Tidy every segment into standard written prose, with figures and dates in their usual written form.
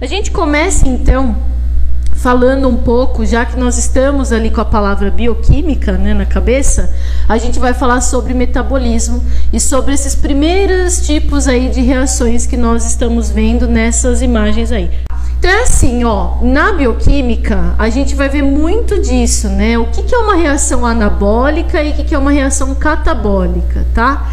A gente começa então falando um pouco, já que nós estamos ali com a palavra bioquímica, né, na cabeça, a gente vai falar sobre metabolismo e sobre esses primeiros tipos aí de reações que nós estamos vendo nessas imagens aí. Então é assim, ó, na bioquímica a gente vai ver muito disso, né? O que é uma reação anabólica e o que é uma reação catabólica, tá?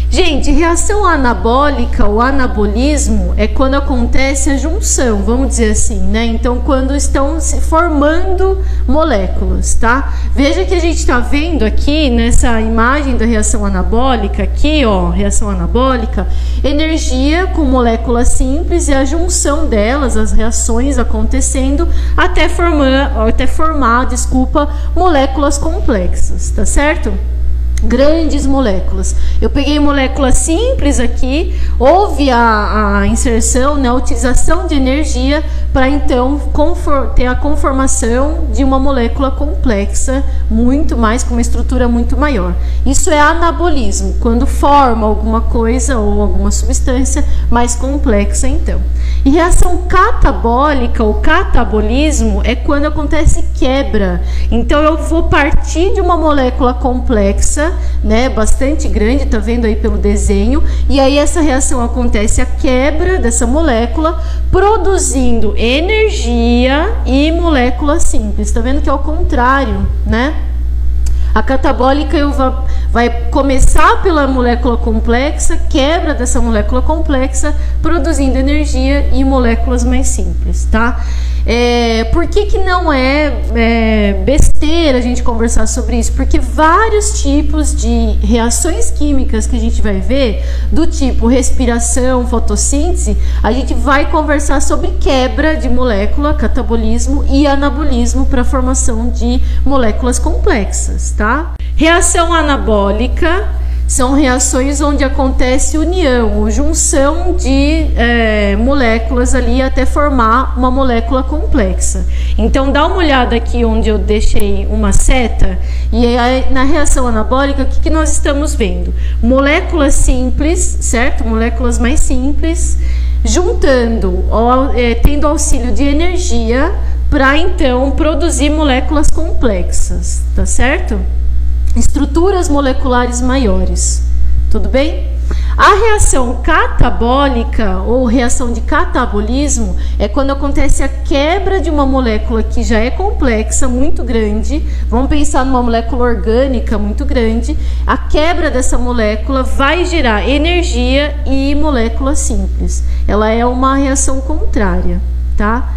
Gente, reação anabólica ou anabolismo é quando acontece a junção, vamos dizer assim, né? Então, quando estão se formando moléculas, tá? Veja que a gente está vendo aqui nessa imagem da reação anabólica, aqui, ó, reação anabólica, energia com moléculas simples e a junção delas, as reações acontecendo até formar, moléculas complexas, tá certo? Grandes moléculas. Eu peguei moléculas simples aqui, houve a inserção, né, a utilização de energia para então ter a conformação de uma molécula complexa, muito mais, com uma estrutura muito maior. Isso é anabolismo, quando forma alguma coisa ou alguma substância mais complexa então. E reação catabólica ou catabolismo é quando acontece quebra. Então eu vou partir de uma molécula complexa, né, bastante grande, tá vendo aí pelo desenho, e aí essa reação acontece a quebra dessa molécula, produzindo energia e moléculas simples. Tá vendo que é o contrário, né? A catabólica vai começar pela molécula complexa, quebra dessa molécula complexa, produzindo energia e moléculas mais simples, tá? Por que não é besteira a gente conversar sobre isso? Porque vários tipos de reações químicas que a gente vai ver, do tipo respiração, fotossíntese, a gente vai conversar sobre quebra de molécula, catabolismo e anabolismo para a formação de moléculas complexas, tá? Reação anabólica são reações onde acontece união ou junção de moléculas ali até formar uma molécula complexa. Então dá uma olhada aqui onde eu deixei uma seta e aí, na reação anabólica o que nós estamos vendo? Moléculas simples, certo? Moléculas mais simples, juntando, tendo auxílio de energia para então produzir moléculas complexas, tá certo? Estruturas moleculares maiores, tudo bem? A reação catabólica ou reação de catabolismo é quando acontece a quebra de uma molécula que já é complexa, muito grande. Vamos pensar numa molécula orgânica muito grande. A quebra dessa molécula vai gerar energia e moléculas simples. Ela é uma reação contrária, tá?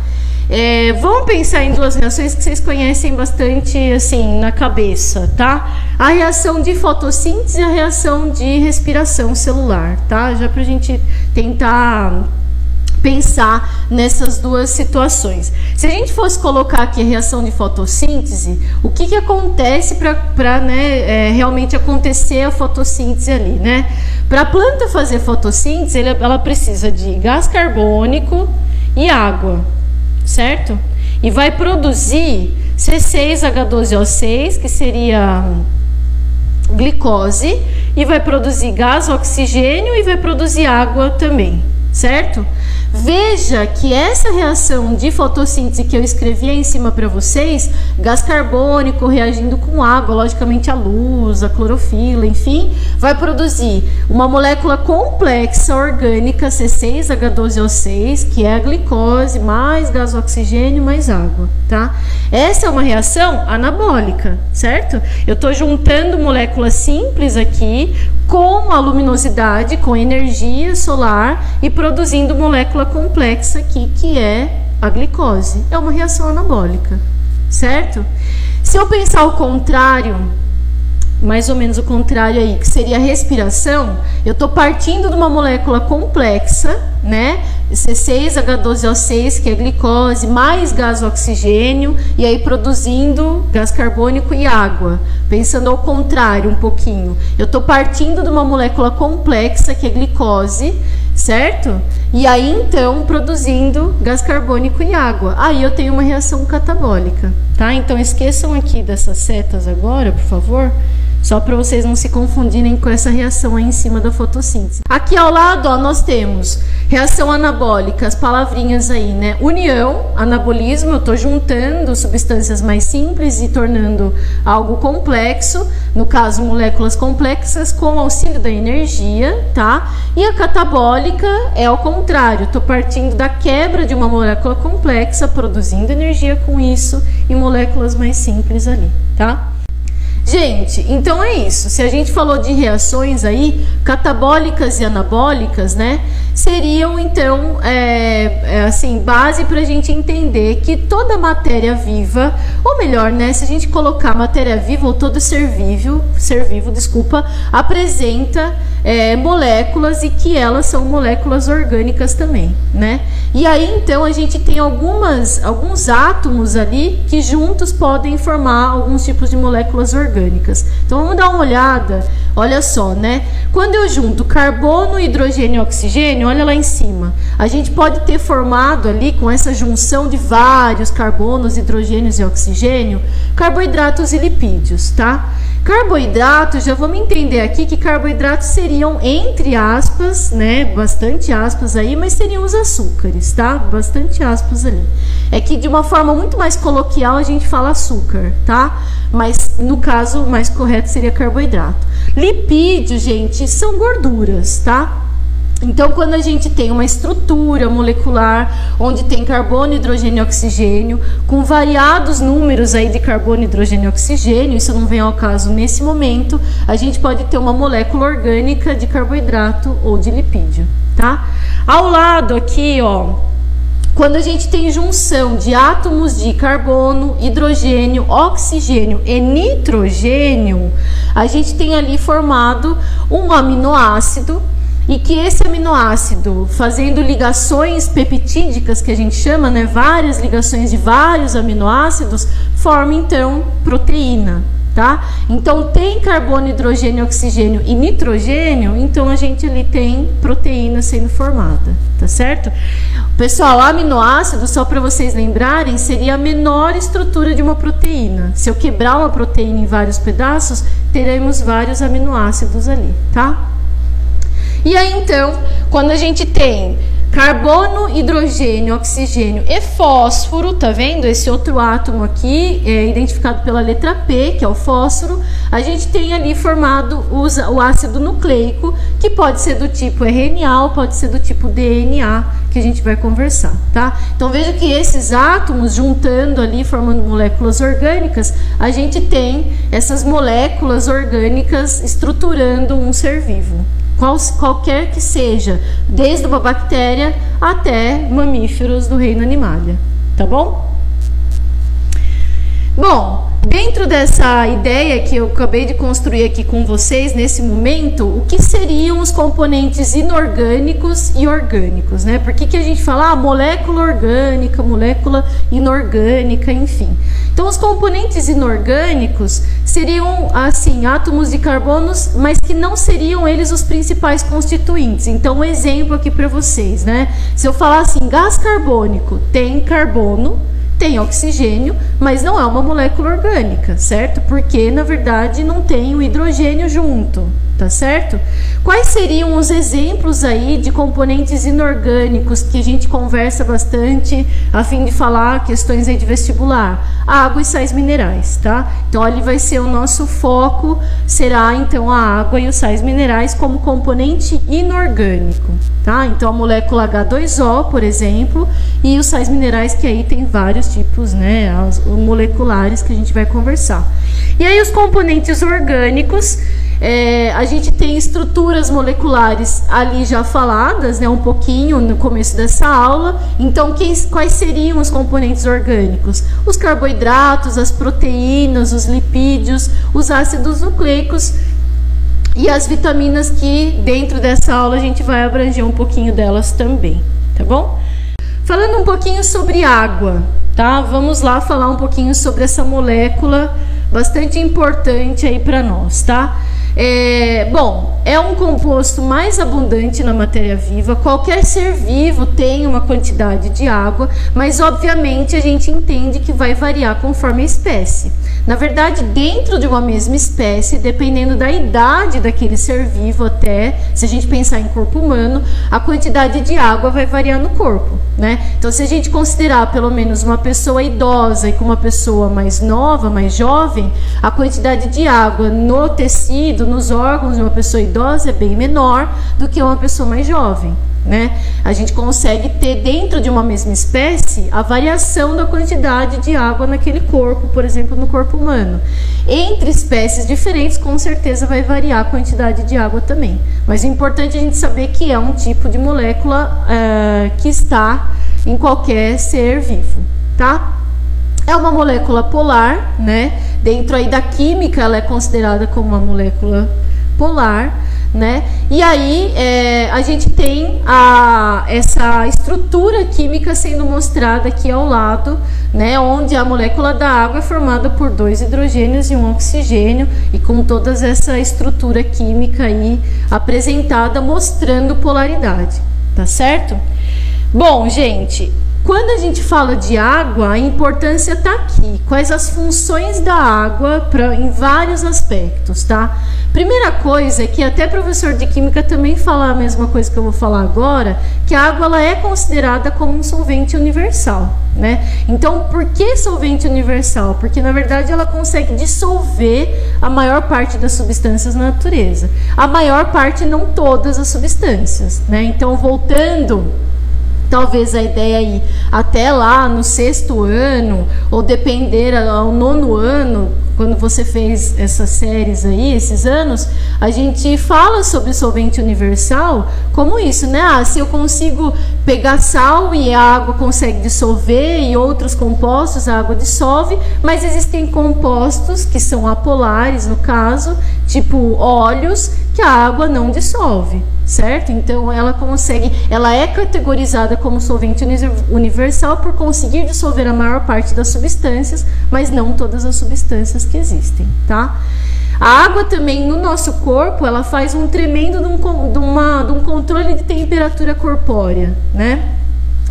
Vamos pensar em duas reações que vocês conhecem bastante assim na cabeça, tá? A reação de fotossíntese e a reação de respiração celular, tá? Já pra gente tentar pensar nessas duas situações. Se a gente fosse colocar aqui a reação de fotossíntese, o que acontece para realmente acontecer a fotossíntese ali, né? Para a planta fazer fotossíntese, ela precisa de gás carbônico e água, certo? E vai produzir C6H12O6, que seria glicose, e vai produzir gás oxigênio e vai produzir água também, certo? Veja que essa reação de fotossíntese que eu escrevi aí em cima para vocês, gás carbônico reagindo com água, logicamente a luz, a clorofila, enfim, vai produzir uma molécula complexa orgânica C6H12O6, que é a glicose, mais gás oxigênio, mais água, tá? Essa é uma reação anabólica, certo? Eu estou juntando moléculas simples aqui com a luminosidade, com energia solar e produzindo molécula complexa aqui, que é a glicose. É uma reação anabólica, certo? Se eu pensar o contrário, mais ou menos o contrário aí, que seria a respiração, eu estou partindo de uma molécula complexa, né? C6H12O6, que é glicose, mais gás oxigênio, e aí produzindo gás carbônico e água. Pensando ao contrário um pouquinho, eu estou partindo de uma molécula complexa, que é glicose, certo? E aí então produzindo gás carbônico e água. Aí eu tenho uma reação catabólica, tá? Então esqueçam aqui dessas setas agora, por favor. Só para vocês não se confundirem com essa reação aí em cima da fotossíntese. Aqui ao lado, ó, nós temos reação anabólica, as palavrinhas aí, né? União, anabolismo, eu estou juntando substâncias mais simples e tornando algo complexo, no caso moléculas complexas, com auxílio da energia, tá? E a catabólica é ao contrário, estou partindo da quebra de uma molécula complexa, produzindo energia com isso, e moléculas mais simples ali, tá? Gente, então é isso. Se a gente falou de reações aí, catabólicas e anabólicas, né? Seriam, então, assim, base para a gente entender que toda matéria viva, ou melhor, né? Se a gente colocar matéria viva ou todo ser vivo, desculpa, apresenta moléculas e que elas são moléculas orgânicas também, né? E aí, então, a gente tem alguns átomos ali que juntos podem formar alguns tipos de moléculas orgânicas. Então, vamos dar uma olhada. Olha só, né? Quando eu junto carbono, hidrogênio e oxigênio, olha lá em cima. A gente pode ter formado ali, com essa junção de vários carbonos, hidrogênios e oxigênio, carboidratos e lipídios, tá? Carboidratos, já vamos entender aqui que carboidratos seriam, entre aspas, né? Bastante aspas aí, mas seriam os açúcares, tá? Bastante aspas ali. É que de uma forma muito mais coloquial a gente fala açúcar, tá? Mas no caso mais correto seria carboidrato. Lipídios, gente, são gorduras, tá? Então, quando a gente tem uma estrutura molecular onde tem carbono, hidrogênio e oxigênio, com variados números aí de carbono, hidrogênio e oxigênio, isso não vem ao caso nesse momento, a gente pode ter uma molécula orgânica de carboidrato ou de lipídio, tá? Ao lado aqui, ó, quando a gente tem junção de átomos de carbono, hidrogênio, oxigênio e nitrogênio, a gente tem ali formado um aminoácido, e que esse aminoácido, fazendo ligações peptídicas, que a gente chama, né, várias ligações de vários aminoácidos, forma então proteína, tá? Então tem carbono, hidrogênio, oxigênio e nitrogênio, então a gente ali tem proteína sendo formada, tá certo? Pessoal, aminoácido, só para vocês lembrarem, seria a menor estrutura de uma proteína. Se eu quebrar uma proteína em vários pedaços, teremos vários aminoácidos ali, tá? E aí, então, quando a gente tem carbono, hidrogênio, oxigênio e fósforo, tá vendo? Esse outro átomo aqui é identificado pela letra P, que é o fósforo. A gente tem ali formado o ácido nucleico, que pode ser do tipo RNA ou pode ser do tipo DNA, que a gente vai conversar, tá? Então, veja que esses átomos juntando ali, formando moléculas orgânicas, a gente tem essas moléculas orgânicas estruturando um ser vivo. Qualquer que seja, desde uma bactéria até mamíferos do reino animalia, tá bom? Bom, dentro dessa ideia que eu acabei de construir aqui com vocês nesse momento, o que seriam os componentes inorgânicos e orgânicos, né? Por que a gente fala molécula orgânica, molécula inorgânica, enfim. Então, os componentes inorgânicos seriam, assim, átomos de carbonos, mas que não seriam eles os principais constituintes. Então, um exemplo aqui para vocês, né? Se eu falar assim, gás carbônico tem carbono, tem oxigênio, mas não é uma molécula orgânica, certo? Porque, na verdade, não tem o hidrogênio junto, tá certo? Quais seriam os exemplos aí de componentes inorgânicos que a gente conversa bastante a fim de falar questões aí de vestibular? Água e sais minerais, tá? Então, ali vai ser o nosso foco, será então a água e os sais minerais como componente inorgânico, tá? Então, a molécula H2O, por exemplo, e os sais minerais, que aí tem vários tipos, né, moleculares que a gente vai conversar. E aí os componentes orgânicos, a gente tem estruturas moleculares ali já faladas, né, um pouquinho no começo dessa aula. Então, quais seriam os componentes orgânicos? Os carboidratos, as proteínas, os lipídios, os ácidos nucleicos e as vitaminas, que dentro dessa aula a gente vai abranger um pouquinho delas também, tá bom? Falando um pouquinho sobre água, tá? Vamos lá falar um pouquinho sobre essa molécula bastante importante aí para nós, tá? Bom, é um composto mais abundante na matéria viva. Qualquer ser vivo tem uma quantidade de água, mas obviamente a gente entende que vai variar conforme a espécie. Na verdade, dentro de uma mesma espécie, dependendo da idade daquele ser vivo, até se a gente pensar em corpo humano, a quantidade de água vai variar no corpo, né? Então, se a gente considerar pelo menos uma pessoa idosa e com uma pessoa mais nova, mais jovem, a quantidade de água no tecido, nos órgãos de uma pessoa idosa é bem menor do que uma pessoa mais jovem, né? A gente consegue ter dentro de uma mesma espécie a variação da quantidade de água naquele corpo, por exemplo, no corpo humano. Entre espécies diferentes, com certeza vai variar a quantidade de água também. Mas é importante a gente saber que é um tipo de molécula que está em qualquer ser vivo, tá? É uma molécula polar, né? Dentro aí da química, ela é considerada como uma molécula polar, né? E aí a gente tem essa estrutura química sendo mostrada aqui ao lado, né? Onde a molécula da água é formada por 2 hidrogênios e 1 oxigênio, e com toda essa estrutura química aí apresentada, mostrando polaridade, tá certo? Bom, gente, quando a gente fala de água, a importância está aqui. Quais as funções da água em vários aspectos, tá? Primeira coisa é que até professor de química também fala a mesma coisa que eu vou falar agora, que a água ela é considerada como um solvente universal, né? Então, por que solvente universal? Porque, na verdade, ela consegue dissolver a maior parte das substâncias na natureza. A maior parte, não todas as substâncias, né? Então, voltando... Talvez a ideia aí até lá no 6º ano, ou depender ao 9º ano, quando você fez essas séries aí, esses anos, a gente fala sobre solvente universal como isso, né? Se eu consigo pegar sal e a água consegue dissolver, e outros compostos a água dissolve, mas existem compostos que são apolares, no caso, tipo óleos, que a água não dissolve, certo? Então ela é categorizada como solvente universal por conseguir dissolver a maior parte das substâncias, mas não todas as substâncias que existem, tá? A água também no nosso corpo, ela faz um tremendo de um controle de temperatura corpórea, né?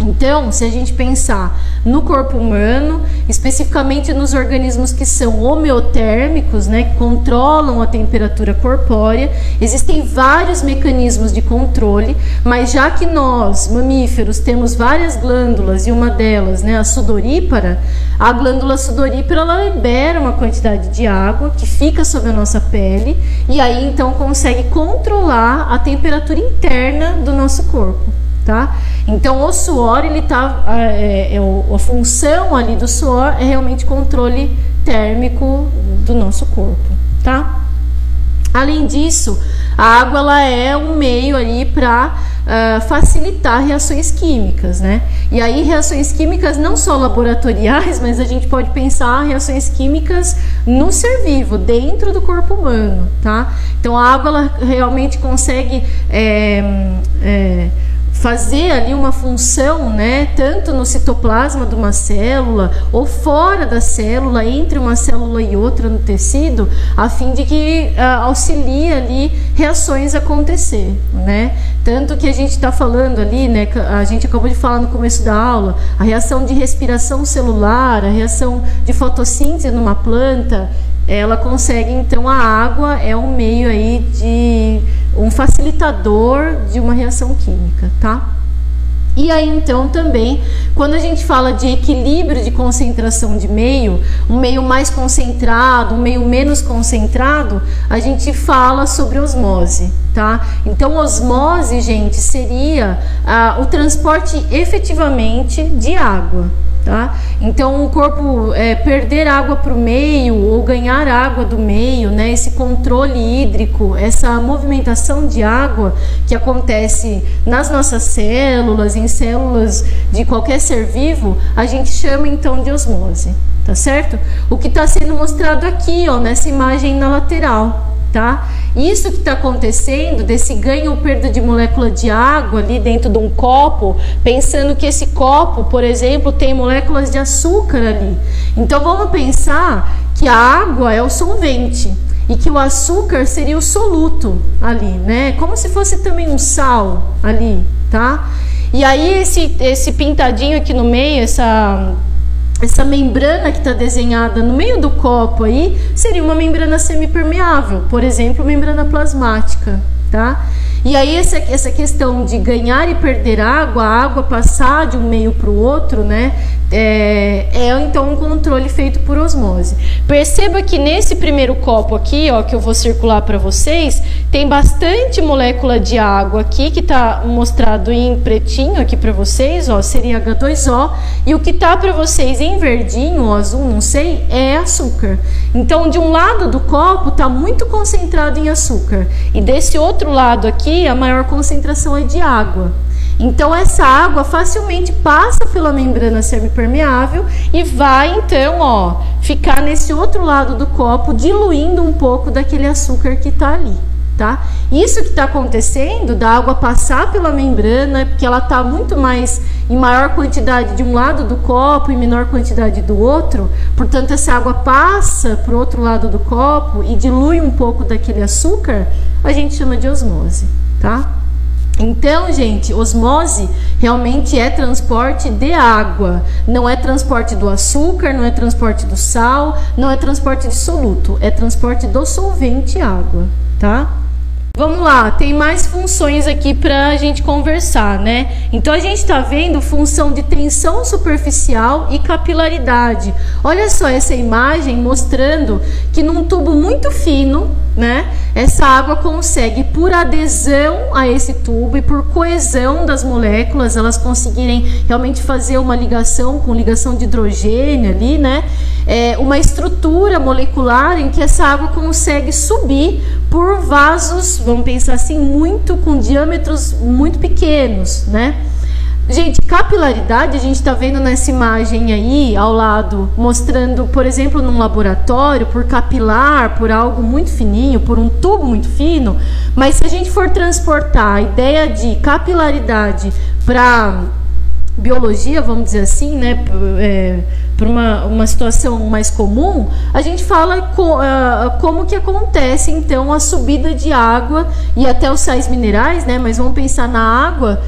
Então, se a gente pensar no corpo humano, especificamente nos organismos que são homeotérmicos, né, que controlam a temperatura corpórea, existem vários mecanismos de controle, mas já que nós, mamíferos, temos várias glândulas, e uma delas, né, a sudorípara, a glândula sudorípara, ela libera uma quantidade de água que fica sobre a nossa pele, e aí então consegue controlar a temperatura interna do nosso corpo. Tá? Então o suor, ele tá, a função ali do suor é realmente controle térmico do nosso corpo, tá? Além disso, a água ela é um meio ali para facilitar reações químicas, né? E aí reações químicas não só laboratoriais, mas a gente pode pensar reações químicas no ser vivo, dentro do corpo humano, tá? Então a água ela realmente consegue fazer ali uma função, né, tanto no citoplasma de uma célula ou fora da célula, entre uma célula e outra no tecido, a fim de que auxilie ali reações a acontecer, né? Tanto que a gente está falando ali, né, a gente acabou de falar no começo da aula, a reação de respiração celular, a reação de fotossíntese numa planta, ela consegue, então a água é um meio aí de um facilitador de uma reação química, tá? E aí então também, quando a gente fala de equilíbrio de concentração de meio, um meio mais concentrado, um meio menos concentrado, a gente fala sobre osmose, tá? Então osmose, gente, seria o transporte efetivamente de água. Tá? Então o corpo perder água para o meio ou ganhar água do meio, né? Esse controle hídrico, essa movimentação de água que acontece nas nossas células, em células de qualquer ser vivo, a gente chama então de osmose, tá certo? O que está sendo mostrado aqui, ó, nessa imagem na lateral. Tá? Isso que está acontecendo, desse ganho ou perda de molécula de água ali dentro de um copo, pensando que esse copo, por exemplo, tem moléculas de açúcar ali. Então vamos pensar que a água é o solvente e que o açúcar seria o soluto ali, né? Como se fosse também um sal ali, tá? E aí esse pintadinho aqui no meio, essa membrana que está desenhada no meio do copo aí seria uma membrana semipermeável, por exemplo, membrana plasmática, tá? E aí essa questão de ganhar e perder água, a água passar de um meio para o outro, né? Então um controle feito por osmose. Perceba que nesse primeiro copo aqui, ó, que eu vou circular para vocês, tem bastante molécula de água aqui, que está mostrado em pretinho aqui para vocês, ó, seria H2O, e o que tá para vocês em verdinho ou azul, não sei, é açúcar. Então, de um lado do copo tá muito concentrado em açúcar, e desse outro lado aqui a maior concentração é de água. Então essa água facilmente passa pela membrana semipermeável e vai então, ó, ficar nesse outro lado do copo, diluindo um pouco daquele açúcar que está ali, tá? Isso que está acontecendo, da água passar pela membrana, porque ela está muito mais em maior quantidade de um lado do copo e menor quantidade do outro, portanto essa água passa para o outro lado do copo e dilui um pouco daquele açúcar, a gente chama de osmose, tá? Então, gente, osmose realmente é transporte de água, não é transporte do açúcar, não é transporte do sal, não é transporte de soluto, é transporte do solvente água, tá? Vamos lá, tem mais funções aqui para a gente conversar, né? Então a gente está vendo função de tensão superficial e capilaridade. Olha só essa imagem mostrando que num tubo muito fino, né? Essa água consegue, por adesão a esse tubo e por coesão das moléculas, elas conseguirem realmente fazer uma ligação com ligação de hidrogênio ali, né? Uma estrutura molecular em que essa água consegue subir por vasos, vamos pensar assim, com diâmetros muito pequenos, né? Gente, capilaridade, a gente está vendo nessa imagem aí, ao lado, mostrando, por exemplo, num laboratório, por capilar, por algo muito fininho, por um tubo muito fino, mas se a gente for transportar a ideia de capilaridade para biologia, vamos dizer assim, né, para uma situação mais comum, a gente fala como que acontece então a subida de água e até os sais minerais, né, mas vamos pensar na água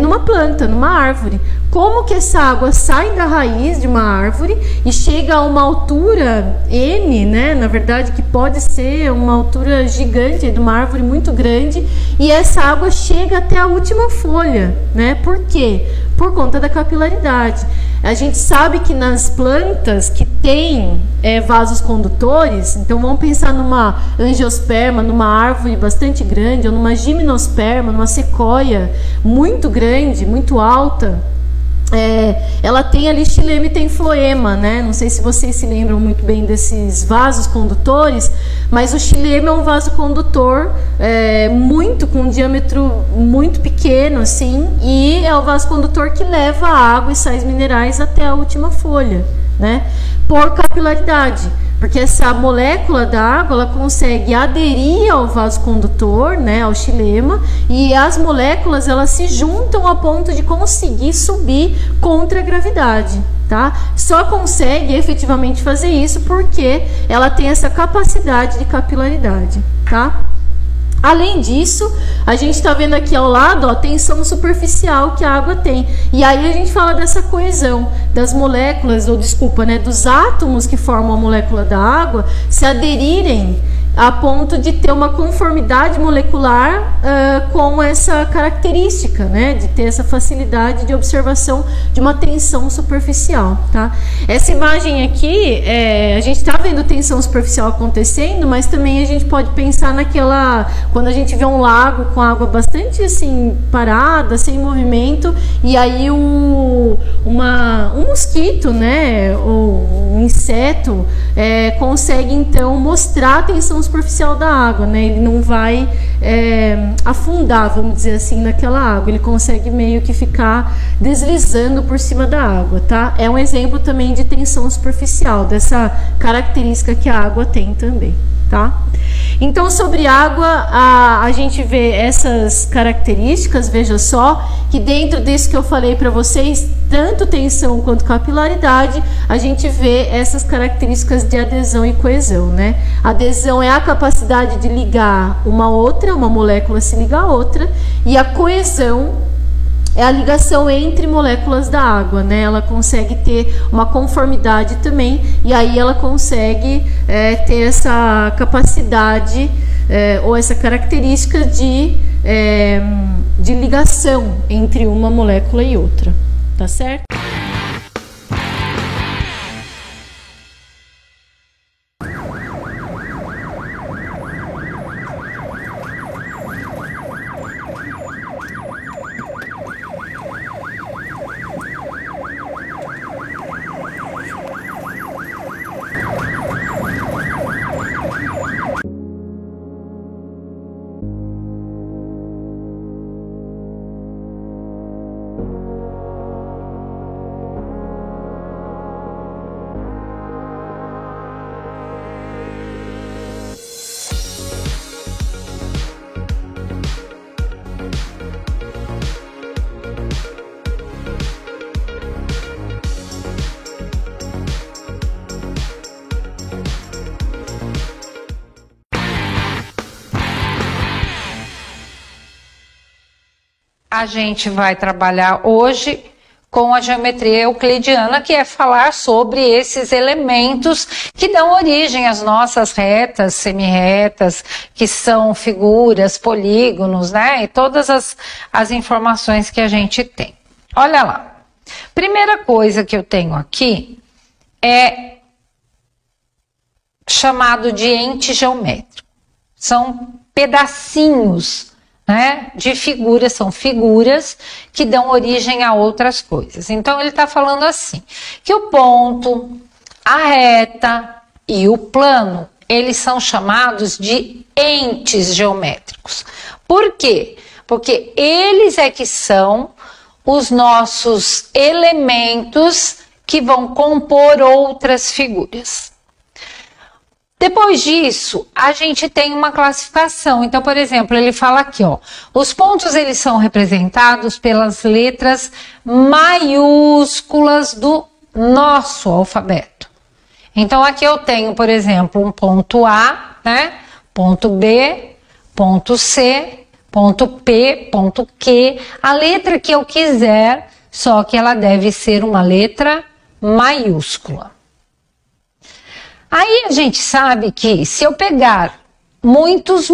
numa planta, numa árvore. Como que essa água sai da raiz de uma árvore e chega a uma altura N, né, na verdade que pode ser uma altura gigante de uma árvore muito grande, e essa água chega até a última folha, né? Por quê? Por conta da capilaridade. A gente sabe que nas plantas que têm vasos condutores, então vamos pensar numa angiosperma, numa árvore bastante grande, ou numa gimnosperma, numa sequoia muito grande, muito alta, ela tem ali xilema e tem floema, né? Não sei se vocês se lembram muito bem desses vasos condutores, mas o xilema é um vaso condutor com um diâmetro muito pequeno, assim, e é o vaso condutor que leva a água e sais minerais até a última folha, né? Por capilaridade. Porque essa molécula da água, ela consegue aderir ao vaso condutor, né, ao xilema, e as moléculas, elas se juntam a ponto de conseguir subir contra a gravidade, tá? Só consegue efetivamente fazer isso porque ela tem essa capacidade de capilaridade, tá? Além disso, a gente está vendo aqui ao lado a tensão superficial que a água tem. E aí a gente fala dessa coesão das moléculas, ou desculpa, né, dos átomos que formam a molécula da água se aderirem a ponto de ter uma conformidade molecular com essa característica, né, de ter essa facilidade de observação de uma tensão superficial, tá? Essa imagem aqui, a gente está vendo tensão superficial acontecendo, mas também a gente pode pensar quando a gente vê um lago com água bastante assim parada, sem movimento, e aí um mosquito, né, ou um inseto consegue então mostrar a tensão superficial da água, né? Ele não vai afundar, vamos dizer assim, naquela água. Ele consegue meio que ficar deslizando por cima da água, tá? É um exemplo também de tensão superficial, dessa característica que a água tem também, tá? Então, sobre água, a gente vê essas características, veja só, que dentro disso que eu falei para vocês, tanto tensão quanto capilaridade, a gente vê essas características de adesão e coesão, né? Adesão é a capacidade de ligar uma molécula se liga a outra, e a coesão é a ligação entre moléculas da água, né? Ela consegue ter uma conformidade também, e aí ela consegue ter essa capacidade ou essa característica de ligação entre uma molécula e outra, tá certo? A gente vai trabalhar hoje com a geometria euclidiana, que é falar sobre esses elementos que dão origem às nossas retas, semirretas, que são figuras, polígonos, né? E todas as informações que a gente tem. Olha lá. Primeira coisa que eu tenho aqui é chamado de ente geométrico. São pedacinhos, né, de figuras, são figuras que dão origem a outras coisas. Então ele está falando assim, que o ponto, a reta e o plano, eles são chamados de entes geométricos. Por quê? Porque eles é que são os nossos elementos que vão compor outras figuras. Depois disso, a gente tem uma classificação. Então, por exemplo, ele fala aqui, ó, os pontos eles são representados pelas letras maiúsculas do nosso alfabeto. Então, aqui eu tenho, por exemplo, um ponto A, né? Ponto B, ponto C, ponto P, ponto Q, a letra que eu quiser, só que ela deve ser uma letra maiúscula. Aí a gente sabe que se eu pegar muitos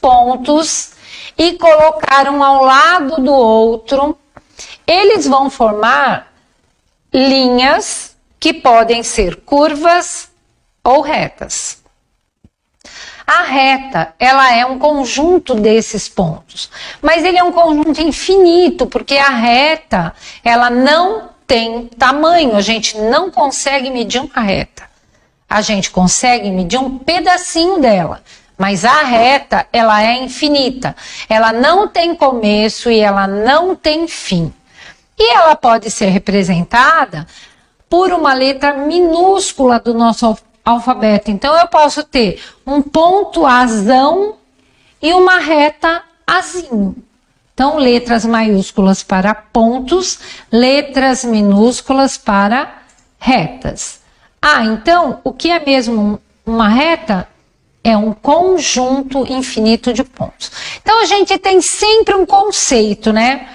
pontos e colocar um ao lado do outro, eles vão formar linhas que podem ser curvas ou retas. A reta, ela é um conjunto desses pontos, mas ele é um conjunto infinito, porque a reta, ela não tem tamanho, a gente não consegue medir uma reta. A gente consegue medir um pedacinho dela, mas a reta, ela é infinita. Ela não tem começo e ela não tem fim. E ela pode ser representada por uma letra minúscula do nosso alfabeto. Então eu posso ter um ponto azão e uma reta azinho. Então, letras maiúsculas para pontos, letras minúsculas para retas. Ah, então, o que é mesmo uma reta? É um conjunto infinito de pontos. Então, a gente tem sempre um conceito, né?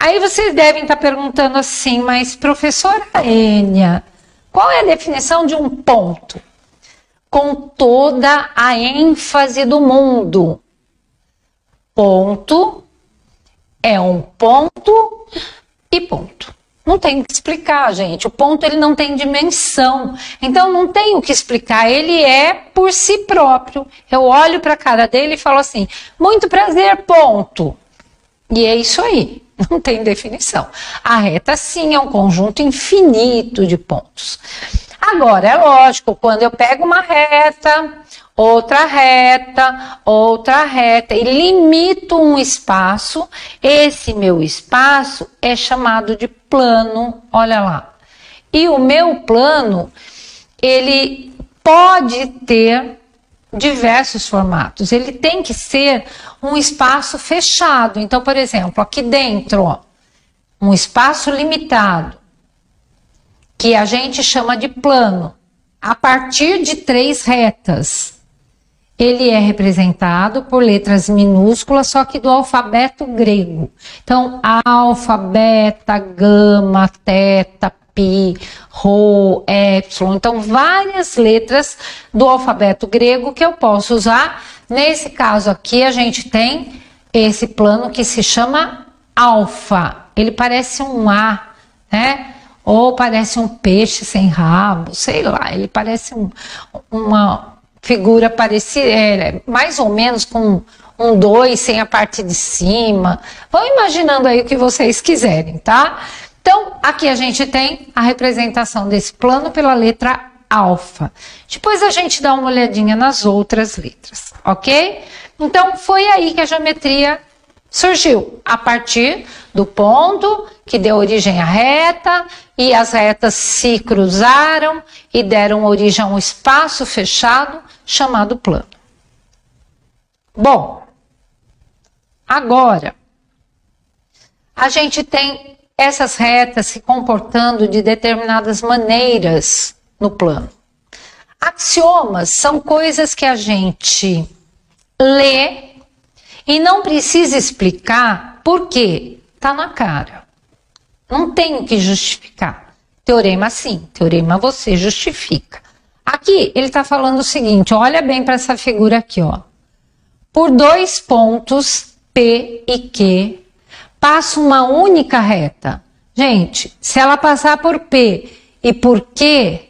Aí vocês devem estar perguntando assim, mas professora Ênia, qual é a definição de um ponto? Com toda a ênfase do mundo. Ponto é um ponto e ponto. Não tem o que explicar, gente. O ponto ele não tem dimensão. Então não tem o que explicar. Ele é por si próprio. Eu olho para a cara dele e falo assim, muito prazer, ponto. E é isso aí. Não tem definição. A reta sim é um conjunto infinito de pontos. Agora, é lógico, quando eu pego uma reta, outra reta e limito um espaço, esse meu espaço é chamado de plano, olha lá. E o meu plano, ele pode ter diversos formatos, ele tem que ser um espaço fechado. Então, por exemplo, aqui dentro, ó, um espaço limitado, que a gente chama de plano, a partir de 3 retas. ele é representado por letras minúsculas, só que do alfabeto grego. Então, alfa, beta, gama, teta, pi, rho, épsilon. Então, várias letras do alfabeto grego que eu posso usar. Nesse caso aqui, a gente tem esse plano que se chama alfa. Ele parece um A, né? Ou parece um peixe sem rabo, sei lá. Ele parece uma figura parecida, mais ou menos com um 2 sem a parte de cima. Vão imaginando aí o que vocês quiserem, tá? Então, aqui a gente tem a representação desse plano pela letra alfa. Depois a gente dá uma olhadinha nas outras letras, ok? Então, foi aí que a geometria surgiu, a partir do ponto que deu origem à reta, e as retas se cruzaram e deram origem a um espaço fechado chamado plano. Bom, agora a gente tem essas retas se comportando de determinadas maneiras no plano. Axiomas são coisas que a gente lê e não precisa explicar por quê. Tá na cara. Não tem que justificar. Teorema sim, teorema você justifica. Aqui ele está falando o seguinte, olha bem para essa figura aqui, ó. Por dois pontos P e Q, passa uma única reta. Gente, se ela passar por P e por Q,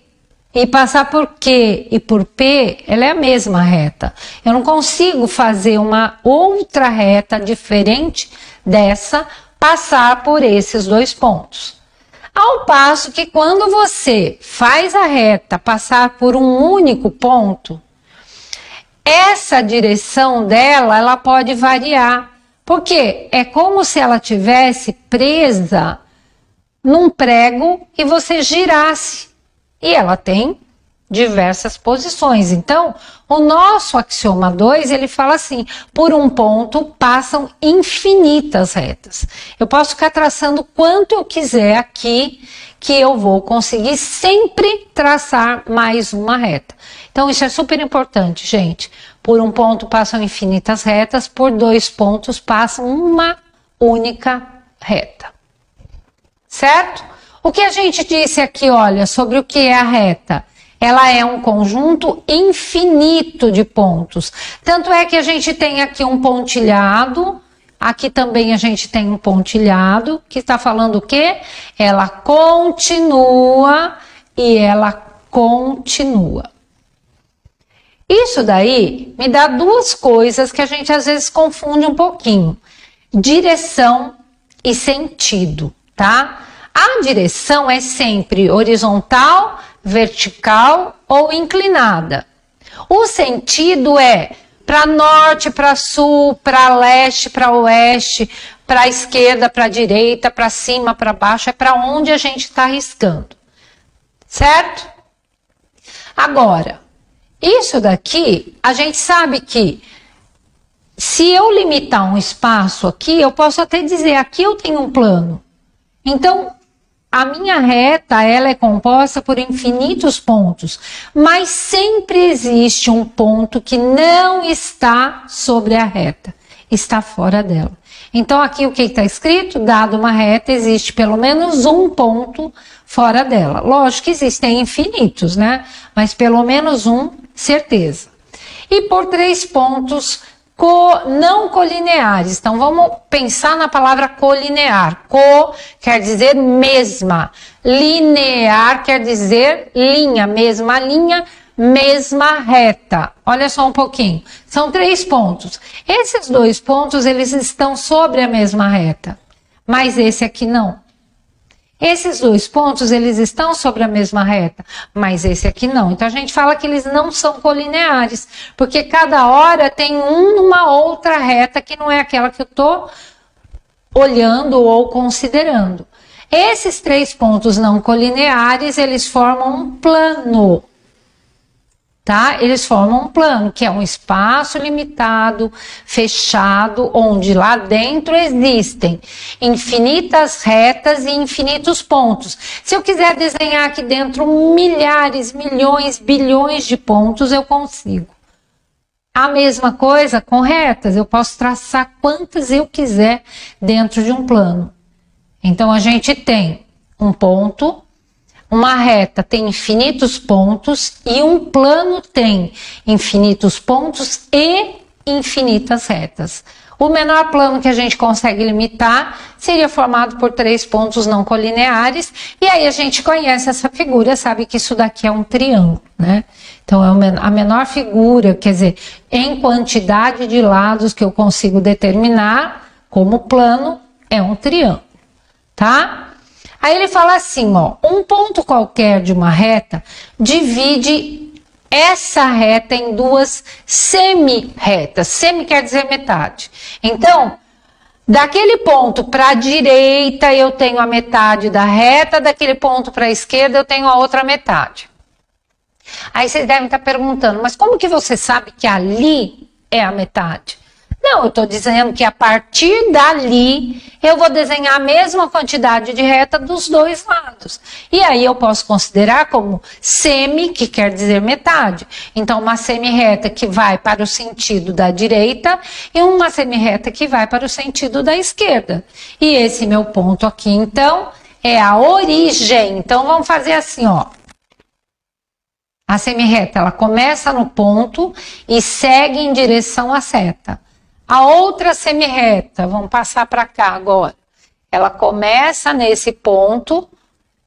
e passar por Q e por P, ela é a mesma reta. Eu não consigo fazer uma outra reta diferente dessa, passar por esses dois pontos. Ao passo que quando você faz a reta passar por um único ponto, essa direção dela, ela pode variar. Porque é como se ela tivesse presa num prego e você girasse. E ela tem diversas posições. Então, o nosso axioma 2, ele fala assim, por um ponto passam infinitas retas. Eu posso ficar traçando quanto eu quiser aqui, que eu vou conseguir sempre traçar mais uma reta. Então, isso é super importante, gente. Por um ponto passam infinitas retas, por dois pontos passam uma única reta. Certo? O que a gente disse aqui, olha, sobre o que é a reta? Ela é um conjunto infinito de pontos. Tanto é que a gente tem aqui um pontilhado, aqui também a gente tem um pontilhado, que está falando o quê? Ela continua e ela continua. Isso daí me dá duas coisas que a gente às vezes confunde um pouquinho. Direção e sentido, tá? A direção é sempre horizontal, vertical ou inclinada. O sentido é para norte, para sul, para leste, para oeste, para esquerda, para direita, para cima, para baixo, é para onde a gente está riscando. Certo? Agora, isso daqui, a gente sabe que se eu limitar um espaço aqui, eu posso até dizer, aqui eu tenho um plano. Então, a minha reta, ela é composta por infinitos pontos, mas sempre existe um ponto que não está sobre a reta, está fora dela. Então, aqui o que está escrito? Dado uma reta, existe pelo menos um ponto fora dela. Lógico que existem infinitos, né? Mas pelo menos um, certeza. E por três pontos não colineares. Então, vamos pensar na palavra colinear. Co quer dizer mesma. Linear quer dizer linha. Mesma linha, mesma reta. Olha só um pouquinho. São três pontos. Esses dois pontos, eles estão sobre a mesma reta. Mas esse aqui não. Esses dois pontos, eles estão sobre a mesma reta, mas esse aqui não. Então, a gente fala que eles não são colineares, porque cada hora tem uma outra reta que não é aquela que eu estou olhando ou considerando. Esses três pontos não colineares, eles formam um plano. Tá? Eles formam um plano, que é um espaço limitado, fechado, onde lá dentro existem infinitas retas e infinitos pontos. Se eu quiser desenhar aqui dentro milhares, milhões, bilhões de pontos, eu consigo. A mesma coisa com retas, eu posso traçar quantas eu quiser dentro de um plano. Então a gente tem um ponto, uma reta tem infinitos pontos e um plano tem infinitos pontos e infinitas retas. O menor plano que a gente consegue limitar seria formado por 3 pontos não colineares, e aí a gente conhece essa figura, sabe que isso daqui é um triângulo, né? Então é a menor figura, quer dizer, em quantidade de lados que eu consigo determinar como plano, é um triângulo, tá? Aí ele fala assim, ó, um ponto qualquer de uma reta divide essa reta em duas semi-retas. Semi quer dizer metade. Então, daquele ponto para a direita eu tenho a metade da reta, daquele ponto para a esquerda eu tenho a outra metade. Aí vocês devem estar perguntando, mas como que você sabe que ali é a metade? Não, eu estou dizendo que a partir dali eu vou desenhar a mesma quantidade de reta dos dois lados. E aí eu posso considerar como semi, que quer dizer metade. Então uma semi-reta que vai para o sentido da direita e uma semi-reta que vai para o sentido da esquerda. E esse meu ponto aqui, então, é a origem. Então vamos fazer assim, ó. A semi-reta, ela começa no ponto e segue em direção à seta. A outra semi-reta, vamos passar para cá agora, ela começa nesse ponto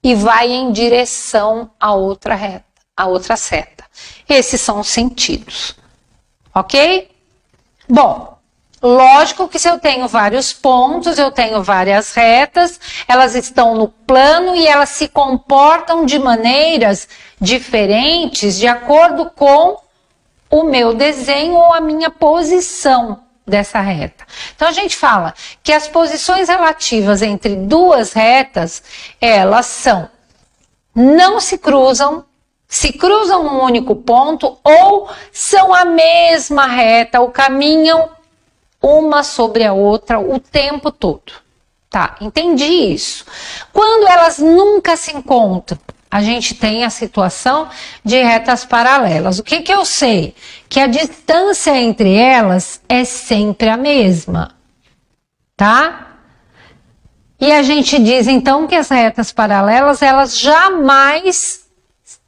e vai em direção à outra reta, à outra seta. Esses são os sentidos, ok? Bom, lógico que se eu tenho vários pontos, eu tenho várias retas, elas estão no plano e elas se comportam de maneiras diferentes de acordo com o meu desenho ou a minha posição dessa reta. Então a gente fala que as posições relativas entre duas retas, elas são, não se cruzam num único ponto ou são a mesma reta ou caminham uma sobre a outra o tempo todo. Tá, entendi isso. Quando elas nunca se encontram, a gente tem a situação de retas paralelas. O que que eu sei? Que a distância entre elas é sempre a mesma, tá? E a gente diz então que as retas paralelas, elas jamais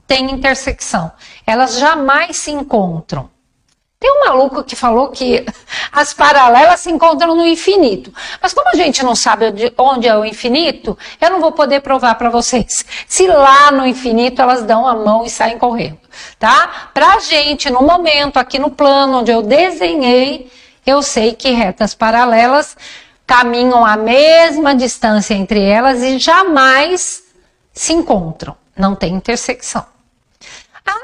têm intersecção. Elas jamais se encontram. Tem um maluco que falou que as paralelas se encontram no infinito. Mas como a gente não sabe onde é o infinito, eu não vou poder provar para vocês. Se lá no infinito elas dão a mão e saem correndo, tá? Pra gente, no momento, aqui no plano onde eu desenhei, eu sei que retas paralelas caminham a mesma distância entre elas e jamais se encontram. Não tem intersecção.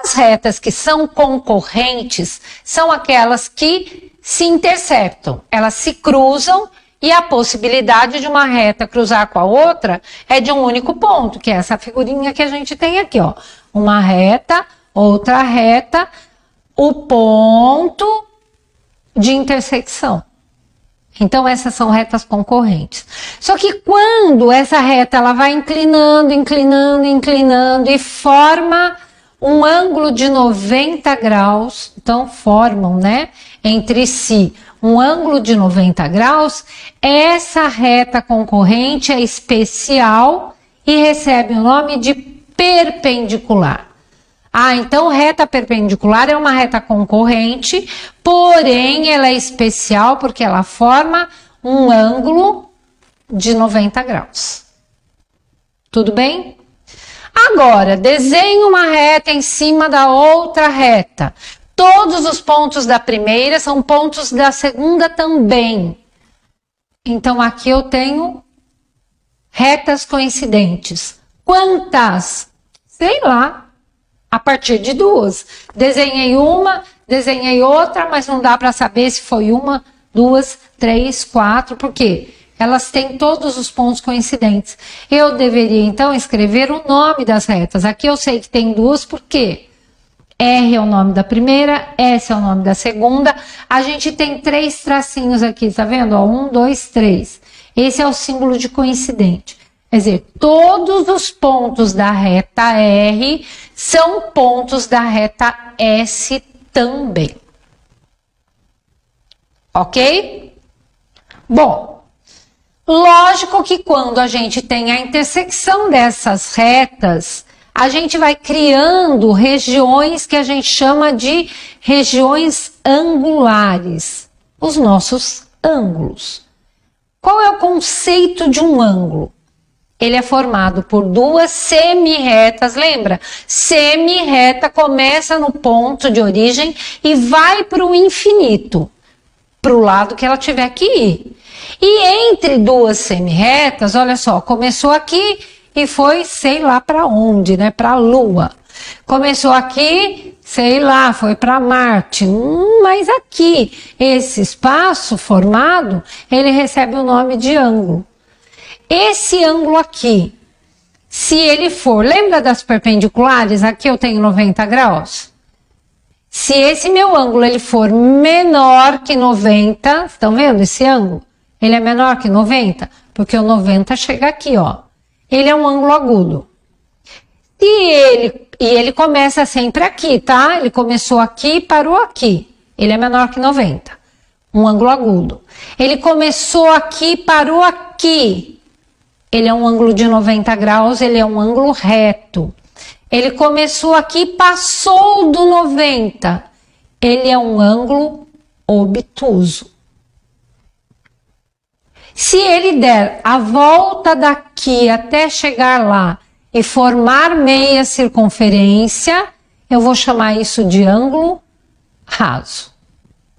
As retas que são concorrentes são aquelas que se interceptam, elas se cruzam e a possibilidade de uma reta cruzar com a outra é de um único ponto, que é essa figurinha que a gente tem aqui, ó. Uma reta, outra reta, o ponto de intersecção. Então essas são retas concorrentes. Só que quando essa reta ela vai inclinando, inclinando, inclinando e forma um ângulo de 90 graus, então formam, né, entre si um ângulo de 90 graus, essa reta concorrente é especial e recebe o nome de perpendicular. Ah, então reta perpendicular é uma reta concorrente, porém ela é especial porque ela forma um ângulo de 90 graus. Tudo bem? Agora, desenhe uma reta em cima da outra reta. Todos os pontos da primeira são pontos da segunda também. Então, aqui eu tenho retas coincidentes. Quantas? Sei lá, a partir de duas. Desenhei uma, desenhei outra, mas não dá para saber se foi uma, duas, três, quatro, por quê? Elas têm todos os pontos coincidentes. Eu deveria, então, escrever o nome das retas. Aqui eu sei que tem duas, por quê? R é o nome da primeira, S é o nome da segunda. A gente tem 3 tracinhos aqui, tá vendo? Ó, 1, 2, 3. Esse é o símbolo de coincidente. Quer dizer, todos os pontos da reta R são pontos da reta S também. Ok? Bom, lógico que quando a gente tem a intersecção dessas retas, a gente vai criando regiões que a gente chama de regiões angulares, os nossos ângulos. Qual é o conceito de um ângulo? Ele é formado por duas semi-retas, lembra? Semi-reta começa no ponto de origem e vai para o infinito, para o lado que ela tiver que ir. E entre duas semi-retas, olha só, começou aqui e foi, sei lá para onde, né? Para a Lua. Começou aqui, sei lá, foi para Marte. Mas aqui, esse espaço formado, ele recebe o nome de ângulo. Esse ângulo aqui, se ele for, lembra das perpendiculares? Aqui eu tenho 90 graus. Se esse meu ângulo ele for menor que 90, estão vendo esse ângulo? Ele é menor que 90, porque o 90 chega aqui, ó. Ele é um ângulo agudo. E ele começa sempre aqui, tá? Ele começou aqui e parou aqui. Ele é menor que 90. Um ângulo agudo. Ele começou aqui e parou aqui. Ele é um ângulo de 90 graus, ele é um ângulo reto. Ele começou aqui e passou do 90. Ele é um ângulo obtuso. Se ele der a volta daqui até chegar lá e formar meia circunferência, eu vou chamar isso de ângulo raso,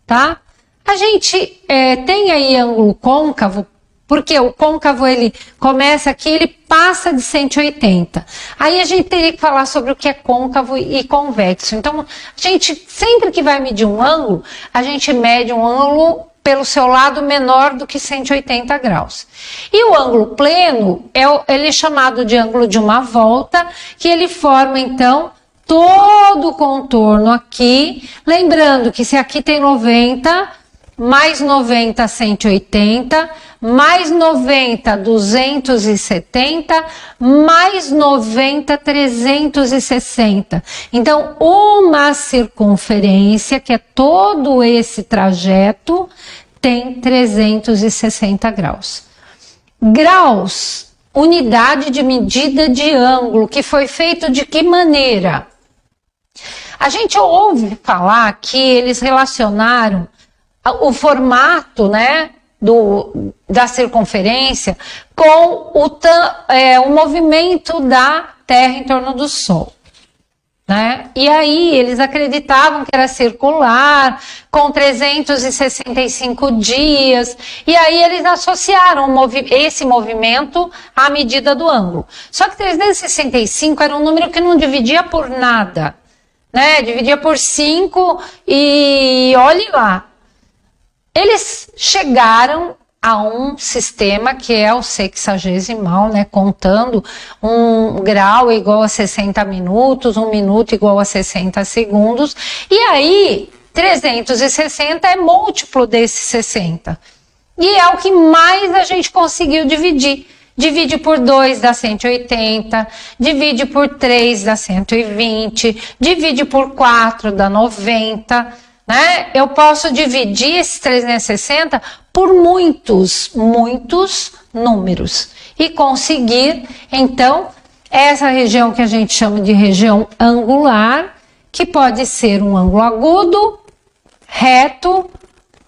tá? A gente tem aí ângulo côncavo, porque o côncavo ele começa aqui, ele passa de 180. Aí a gente teria que falar sobre o que é côncavo e convexo. Então, a gente, sempre que vai medir um ângulo, a gente mede um ângulo pelo seu lado menor do que 180 graus. E o ângulo pleno, ele é chamado de ângulo de uma volta, que ele forma, então, todo o contorno aqui. Lembrando que se aqui tem 90, mais 90, 180, mais 90, 270, mais 90, 360. Então, uma circunferência, que é todo esse trajeto, tem 360 graus. Graus, unidade de medida de ângulo, que foi feito de que maneira? A gente ouve falar que eles relacionaram o formato, né, da circunferência com o movimento da Terra em torno do Sol, né? E aí eles acreditavam que era circular, com 365 dias, e aí eles associaram esse movimento à medida do ângulo. Só que 365 era um número que não dividia por nada, né? Dividia por 5 e olhe lá. Eles chegaram a um sistema que é o sexagesimal, né? Contando 1 grau igual a 60 minutos, 1 minuto igual a 60 segundos. E aí, 360 é múltiplo desse 60. E é o que mais a gente conseguiu dividir. Divide por 2 dá 180, divide por 3 dá 120, divide por 4 dá 90, né? Eu posso dividir esses 360 por muitos números e conseguir, então, essa região que a gente chama de região angular, que pode ser um ângulo agudo, reto,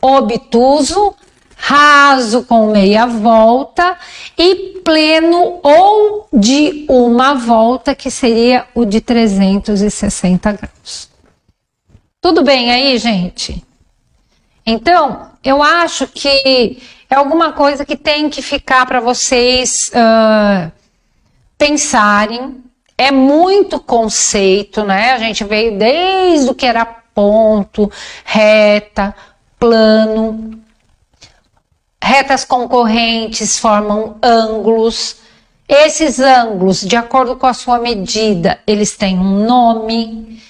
obtuso, raso com meia volta e pleno ou de uma volta, que seria o de 360 graus. Tudo bem aí, gente? Então, eu acho que é alguma coisa que tem que ficar para vocês pensarem. É muito conceito, né? A gente veio desde o que era ponto, reta, plano. Retas concorrentes formam ângulos. Esses ângulos, de acordo com a sua medida, eles têm um nome.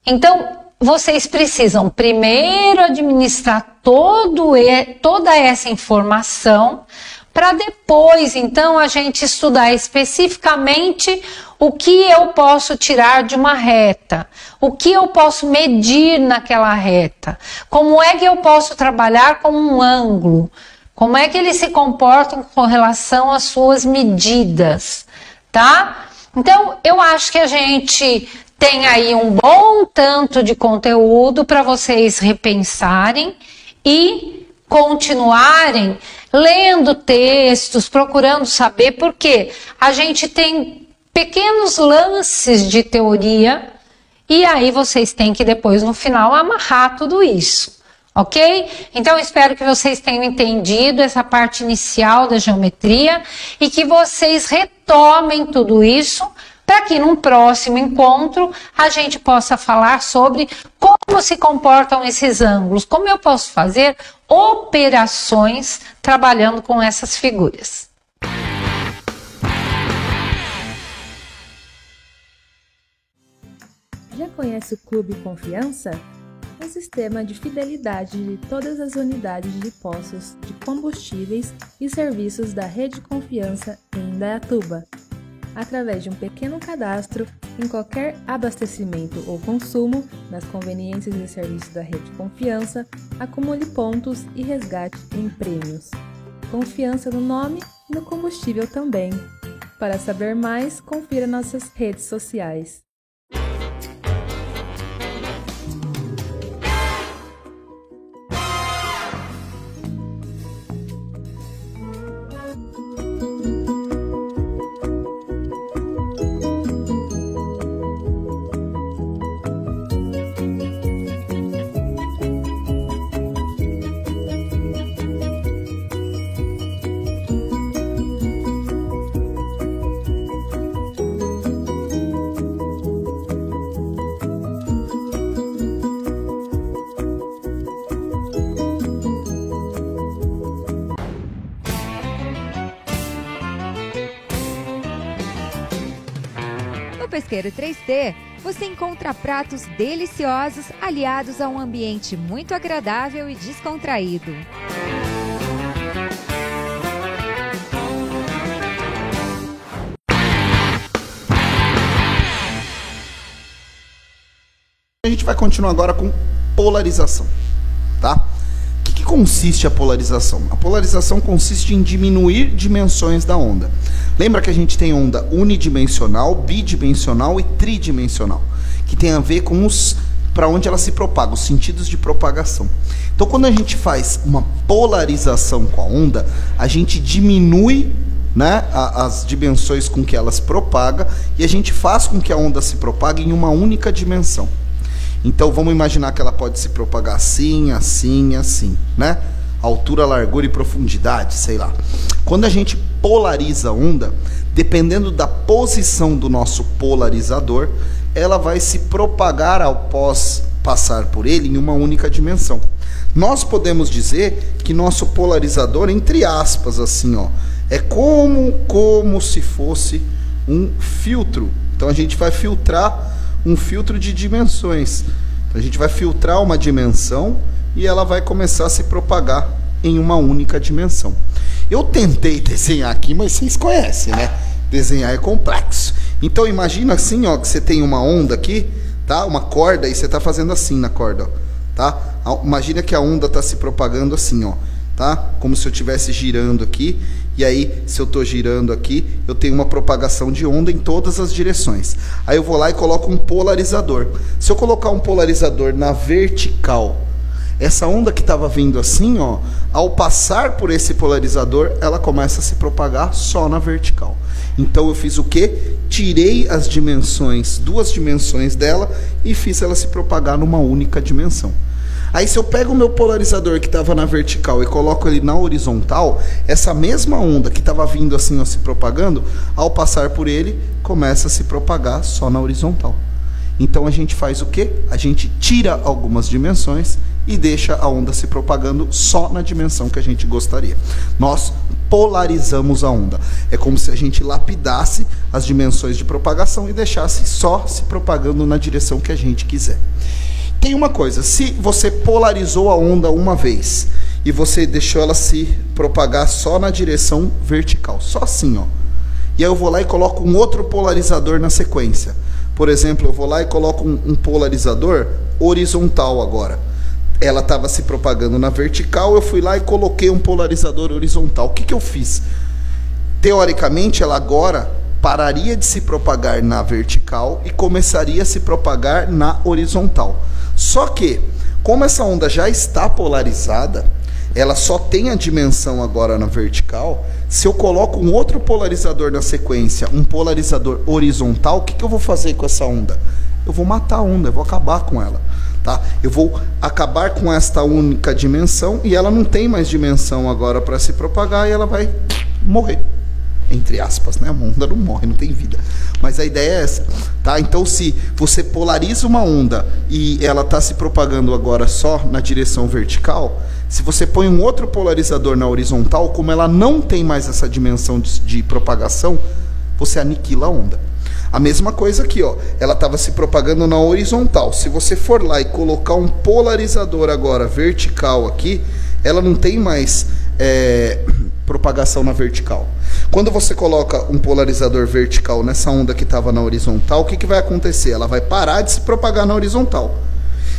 Então, vocês precisam primeiro administrar toda essa informação para depois, então, a gente estudar especificamente o que eu posso tirar de uma reta, o que eu posso medir naquela reta, como é que eu posso trabalhar com um ângulo, como é que eles se comportam com relação às suas medidas, tá? Então, eu acho que a gente tem aí um bom tanto de conteúdo para vocês repensarem e continuarem lendo textos, procurando saber, porque a gente tem pequenos lances de teoria e aí vocês têm que depois no final amarrar tudo isso, ok? Então espero que vocês tenham entendido essa parte inicial da geometria e que vocês retomem tudo isso para que num próximo encontro a gente possa falar sobre como se comportam esses ângulos, como eu posso fazer operações trabalhando com essas figuras. Já conhece o Clube Confiança? Um sistema de fidelidade de todas as unidades de postos de combustíveis e serviços da Rede Confiança em Indaiatuba. Através de um pequeno cadastro em qualquer abastecimento ou consumo nas conveniências e serviços da Rede Confiança, acumule pontos e resgate em prêmios. Confiança no nome e no combustível também. Para saber mais, confira nossas redes sociais. No Pesqueiro 3T, você encontra pratos deliciosos aliados a um ambiente muito agradável e descontraído. A gente vai continuar agora com polarização, tá? O que consiste a polarização? A polarização consiste em diminuir dimensões da onda. Lembra que a gente tem onda unidimensional, bidimensional e tridimensional, que tem a ver com os para onde ela se propaga, os sentidos de propagação. Então, quando a gente faz uma polarização com a onda, a gente diminui, né, as dimensões com que ela se propaga e a gente faz com que a onda se propague em uma única dimensão. Então vamos imaginar que ela pode se propagar assim, assim, assim, né? Altura, largura e profundidade, sei lá. Quando a gente polariza a onda, dependendo da posição do nosso polarizador, ela vai se propagar após passar por ele em uma única dimensão. Nós podemos dizer que nosso polarizador, entre aspas, assim, ó, é como se fosse um filtro. Então a gente vai filtrar um filtro de dimensões. Então, a gente vai filtrar uma dimensão e ela vai começar a se propagar em uma única dimensão. Eu tentei desenhar aqui, mas vocês conhecem, né? Desenhar é complexo. Então imagina assim, ó, que você tem uma onda aqui, tá? Uma corda e você está fazendo assim na corda, ó, tá? Imagina que a onda está se propagando assim, ó, tá? Como se eu estivesse girando aqui. E aí, se eu estou girando aqui, eu tenho uma propagação de onda em todas as direções. Aí eu vou lá e coloco um polarizador. Se eu colocar um polarizador na vertical, essa onda que estava vindo assim, ó, ao passar por esse polarizador, ela começa a se propagar só na vertical. Então eu fiz o quê? Tirei as dimensões, duas dimensões dela e fiz ela se propagar numa única dimensão. Aí se eu pego o meu polarizador que estava na vertical e coloco ele na horizontal, essa mesma onda que estava vindo assim, ó, se propagando, ao passar por ele, começa a se propagar só na horizontal. Então a gente faz o quê? A gente tira algumas dimensões e deixa a onda se propagando só na dimensão que a gente gostaria. Nós polarizamos a onda. É como se a gente lapidasse as dimensões de propagação e deixasse só se propagando na direção que a gente quiser. Tem uma coisa, se você polarizou a onda uma vez e você deixou ela se propagar só na direção vertical, só assim, ó. E aí eu vou lá e coloco um outro polarizador na sequência. Por exemplo, eu vou lá e coloco um polarizador horizontal agora. Ela estava se propagando na vertical, eu fui lá e coloquei um polarizador horizontal. O que eu fiz? Teoricamente, ela agora pararia de se propagar na vertical e começaria a se propagar na horizontal. Só que, como essa onda já está polarizada, ela só tem a dimensão agora na vertical. Se eu coloco um outro polarizador na sequência, um polarizador horizontal, o que eu vou fazer com essa onda? Eu vou matar a onda, eu vou acabar com ela. Tá? Eu vou acabar com esta única dimensão e ela não tem mais dimensão agora para se propagar e ela vai morrer. Entre aspas, né? A onda não morre, não tem vida. Mas a ideia é essa, tá? Então, se você polariza uma onda e ela está se propagando agora só na direção vertical, se você põe um outro polarizador na horizontal, como ela não tem mais essa dimensão de propagação, você aniquila a onda. A mesma coisa aqui, ó. Ela estava se propagando na horizontal. Se você for lá e colocar um polarizador agora vertical aqui, ela não tem mais propagação na vertical. Quando você coloca um polarizador vertical nessa onda que estava na horizontal, o que vai acontecer? Ela vai parar de se propagar na horizontal.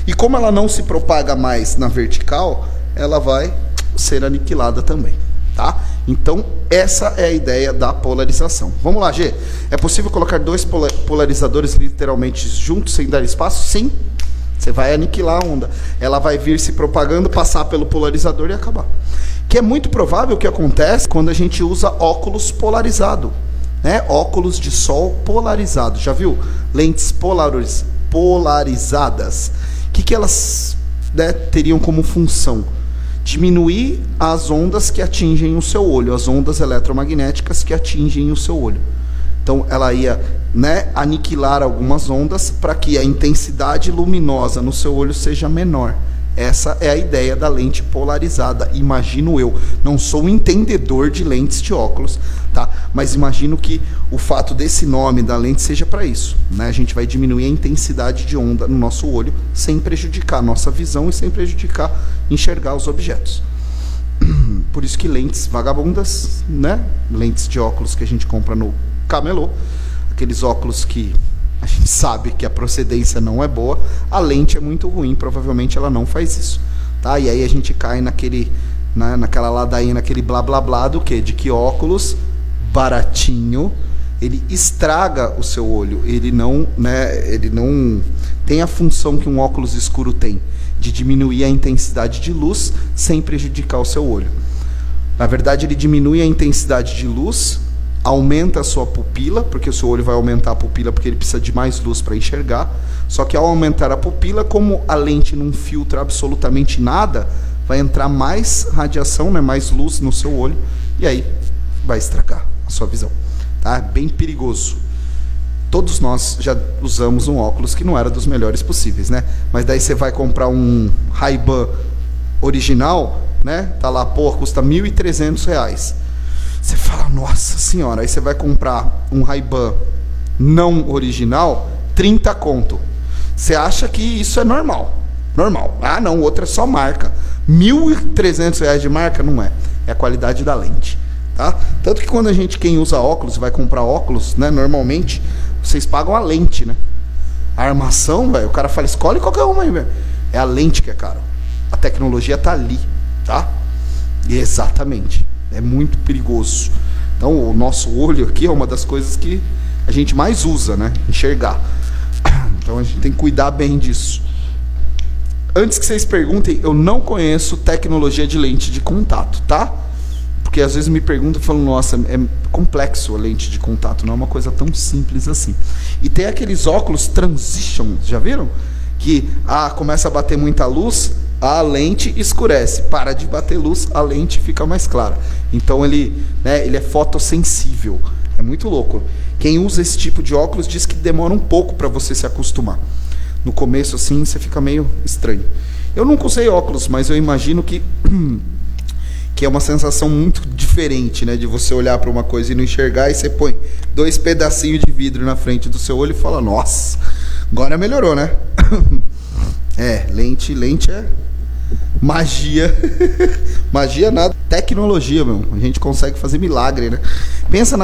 E como ela não se propaga mais na vertical, ela vai ser aniquilada também, tá? Então, essa é a ideia da polarização. Vamos lá, G. É possível colocar dois polarizadores literalmente juntos sem dar espaço? Sim. Você vai aniquilar a onda. Ela vai vir se propagando, passar pelo polarizador e acabar. Que é muito provável que acontece quando a gente usa óculos polarizado, né? Óculos de sol polarizado. Já viu? Lentes polarizadas. O que elas, né, teriam como função? Diminuir as ondas que atingem o seu olho, as ondas eletromagnéticas que atingem o seu olho. Então, ela ia, né, aniquilar algumas ondas para que a intensidade luminosa no seu olho seja menor. Essa é a ideia da lente polarizada, imagino eu. Não sou um entendedor de lentes de óculos, tá? Mas imagino que o fato desse nome da lente seja para isso, né? A gente vai diminuir a intensidade de onda no nosso olho sem prejudicar a nossa visão e sem prejudicar enxergar os objetos. Por isso que lentes vagabundas, né? Lentes de óculos que a gente compra no camelô, aqueles óculos que a gente sabe que a procedência não é boa, a lente é muito ruim, provavelmente ela não faz isso, tá? E aí a gente cai naquela ladainha, naquele blá blá blá do quê? De que óculos baratinho, ele estraga o seu olho, ele não tem a função que um óculos escuro tem, de diminuir a intensidade de luz sem prejudicar o seu olho. Na verdade, ele diminui a intensidade de luz, aumenta a sua pupila, porque o seu olho vai aumentar a pupila porque ele precisa de mais luz para enxergar. Só que ao aumentar a pupila, como a lente não filtra absolutamente nada, vai entrar mais radiação, né, mais luz no seu olho, e aí vai estragar a sua visão. Tá? Bem perigoso. Todos nós já usamos um óculos que não era dos melhores possíveis, né? Mas daí você vai comprar um Ray-Ban original, né? Tá lá, pô, custa R$ 1.300. Você fala, nossa senhora, aí você vai comprar um Ray-Ban não original, 30 conto. Você acha que isso é normal. Normal. Ah, não, outra é só marca. R$ 1.300 de marca? Não é. É a qualidade da lente. Tá? Tanto que quando quem usa óculos, vai comprar óculos, né, normalmente, vocês pagam a lente, né? A armação, velho, o cara fala, escolhe qualquer uma aí, velho. É a lente que é caro. A tecnologia tá ali, tá? E exatamente. É muito perigoso. Então, o nosso olho aqui é uma das coisas que a gente mais usa, né? Enxergar. Então, a gente tem que cuidar bem disso. Antes que vocês perguntem, eu não conheço tecnologia de lente de contato, tá? Porque às vezes me perguntam e falam, nossa, é complexo a lente de contato, não é uma coisa tão simples assim. E tem aqueles óculos transition, já viram? Que começa a bater muita luz, a lente escurece, para de bater luz, a lente fica mais clara. Então ele é fotossensível. É muito louco. Quem usa esse tipo de óculos diz que demora um pouco para você se acostumar. No começo, assim, você fica meio estranho. Eu nunca usei óculos, mas eu imagino que é uma sensação muito diferente, né? De você olhar para uma coisa e não enxergar, e você põe 2 pedacinhos de vidro na frente do seu olho e fala, nossa, agora melhorou, né? Lente Magia. Magia nada. Tecnologia, meu. A gente consegue fazer milagre, né? Pensa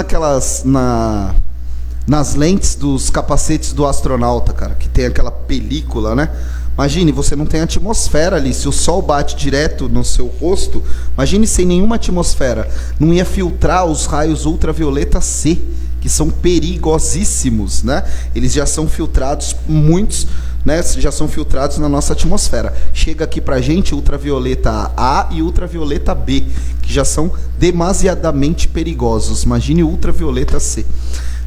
nas lentes dos capacetes do astronauta, cara, que tem aquela película, né? Imagine, você não tem atmosfera ali. Se o sol bate direto no seu rosto, imagine sem nenhuma atmosfera. Não ia filtrar os raios ultravioleta C, que são perigosíssimos, né? Eles já são filtrados, muitos, né, já são filtrados na nossa atmosfera. Chega aqui pra gente ultravioleta A e ultravioleta B, que já são demasiadamente perigosos. Imagine ultravioleta C.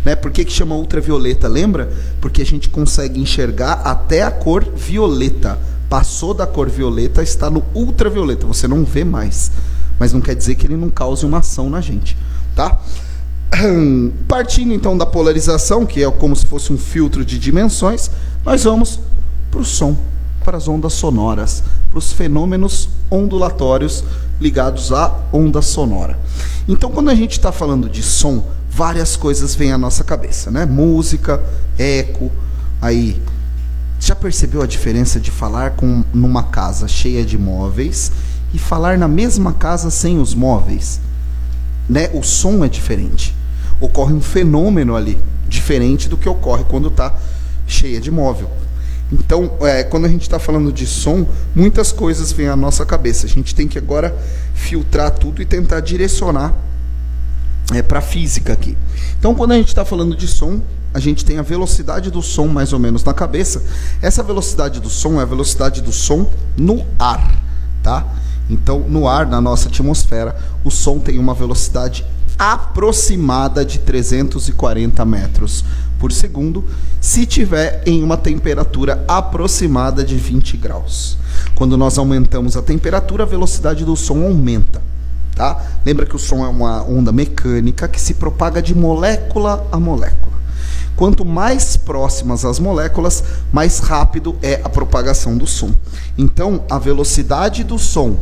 Né? Por que chama ultravioleta? Lembra? Porque a gente consegue enxergar até a cor violeta. Passou da cor violeta, está no ultravioleta. Você não vê mais. Mas não quer dizer que ele não cause uma ação na gente. Tá? Partindo então da polarização, que é como se fosse um filtro de dimensões, nós vamos para o som, para as ondas sonoras, para os fenômenos ondulatórios ligados à onda sonora. Então, quando a gente está falando de som, várias coisas vêm à nossa cabeça, né? Música, eco, aí... Já percebeu a diferença de falar numa casa cheia de móveis e falar na mesma casa sem os móveis? Né? O som é diferente. Ocorre um fenômeno ali, diferente do que ocorre quando está cheia de móvel. Então, quando a gente está falando de som, muitas coisas vêm à nossa cabeça. A gente tem que agora filtrar tudo e tentar direcionar para a física aqui. Então, quando a gente está falando de som, a gente tem a velocidade do som mais ou menos na cabeça. Essa velocidade do som é a velocidade do som no ar, tá? Então, no ar, na nossa atmosfera, o som tem uma velocidade aproximada de 340 metros por segundo, se tiver em uma temperatura aproximada de 20 graus. Quando nós aumentamos a temperatura, a velocidade do som aumenta. Tá? Lembra que o som é uma onda mecânica que se propaga de molécula a molécula. Quanto mais próximas as moléculas, mais rápido é a propagação do som. Então, a velocidade do som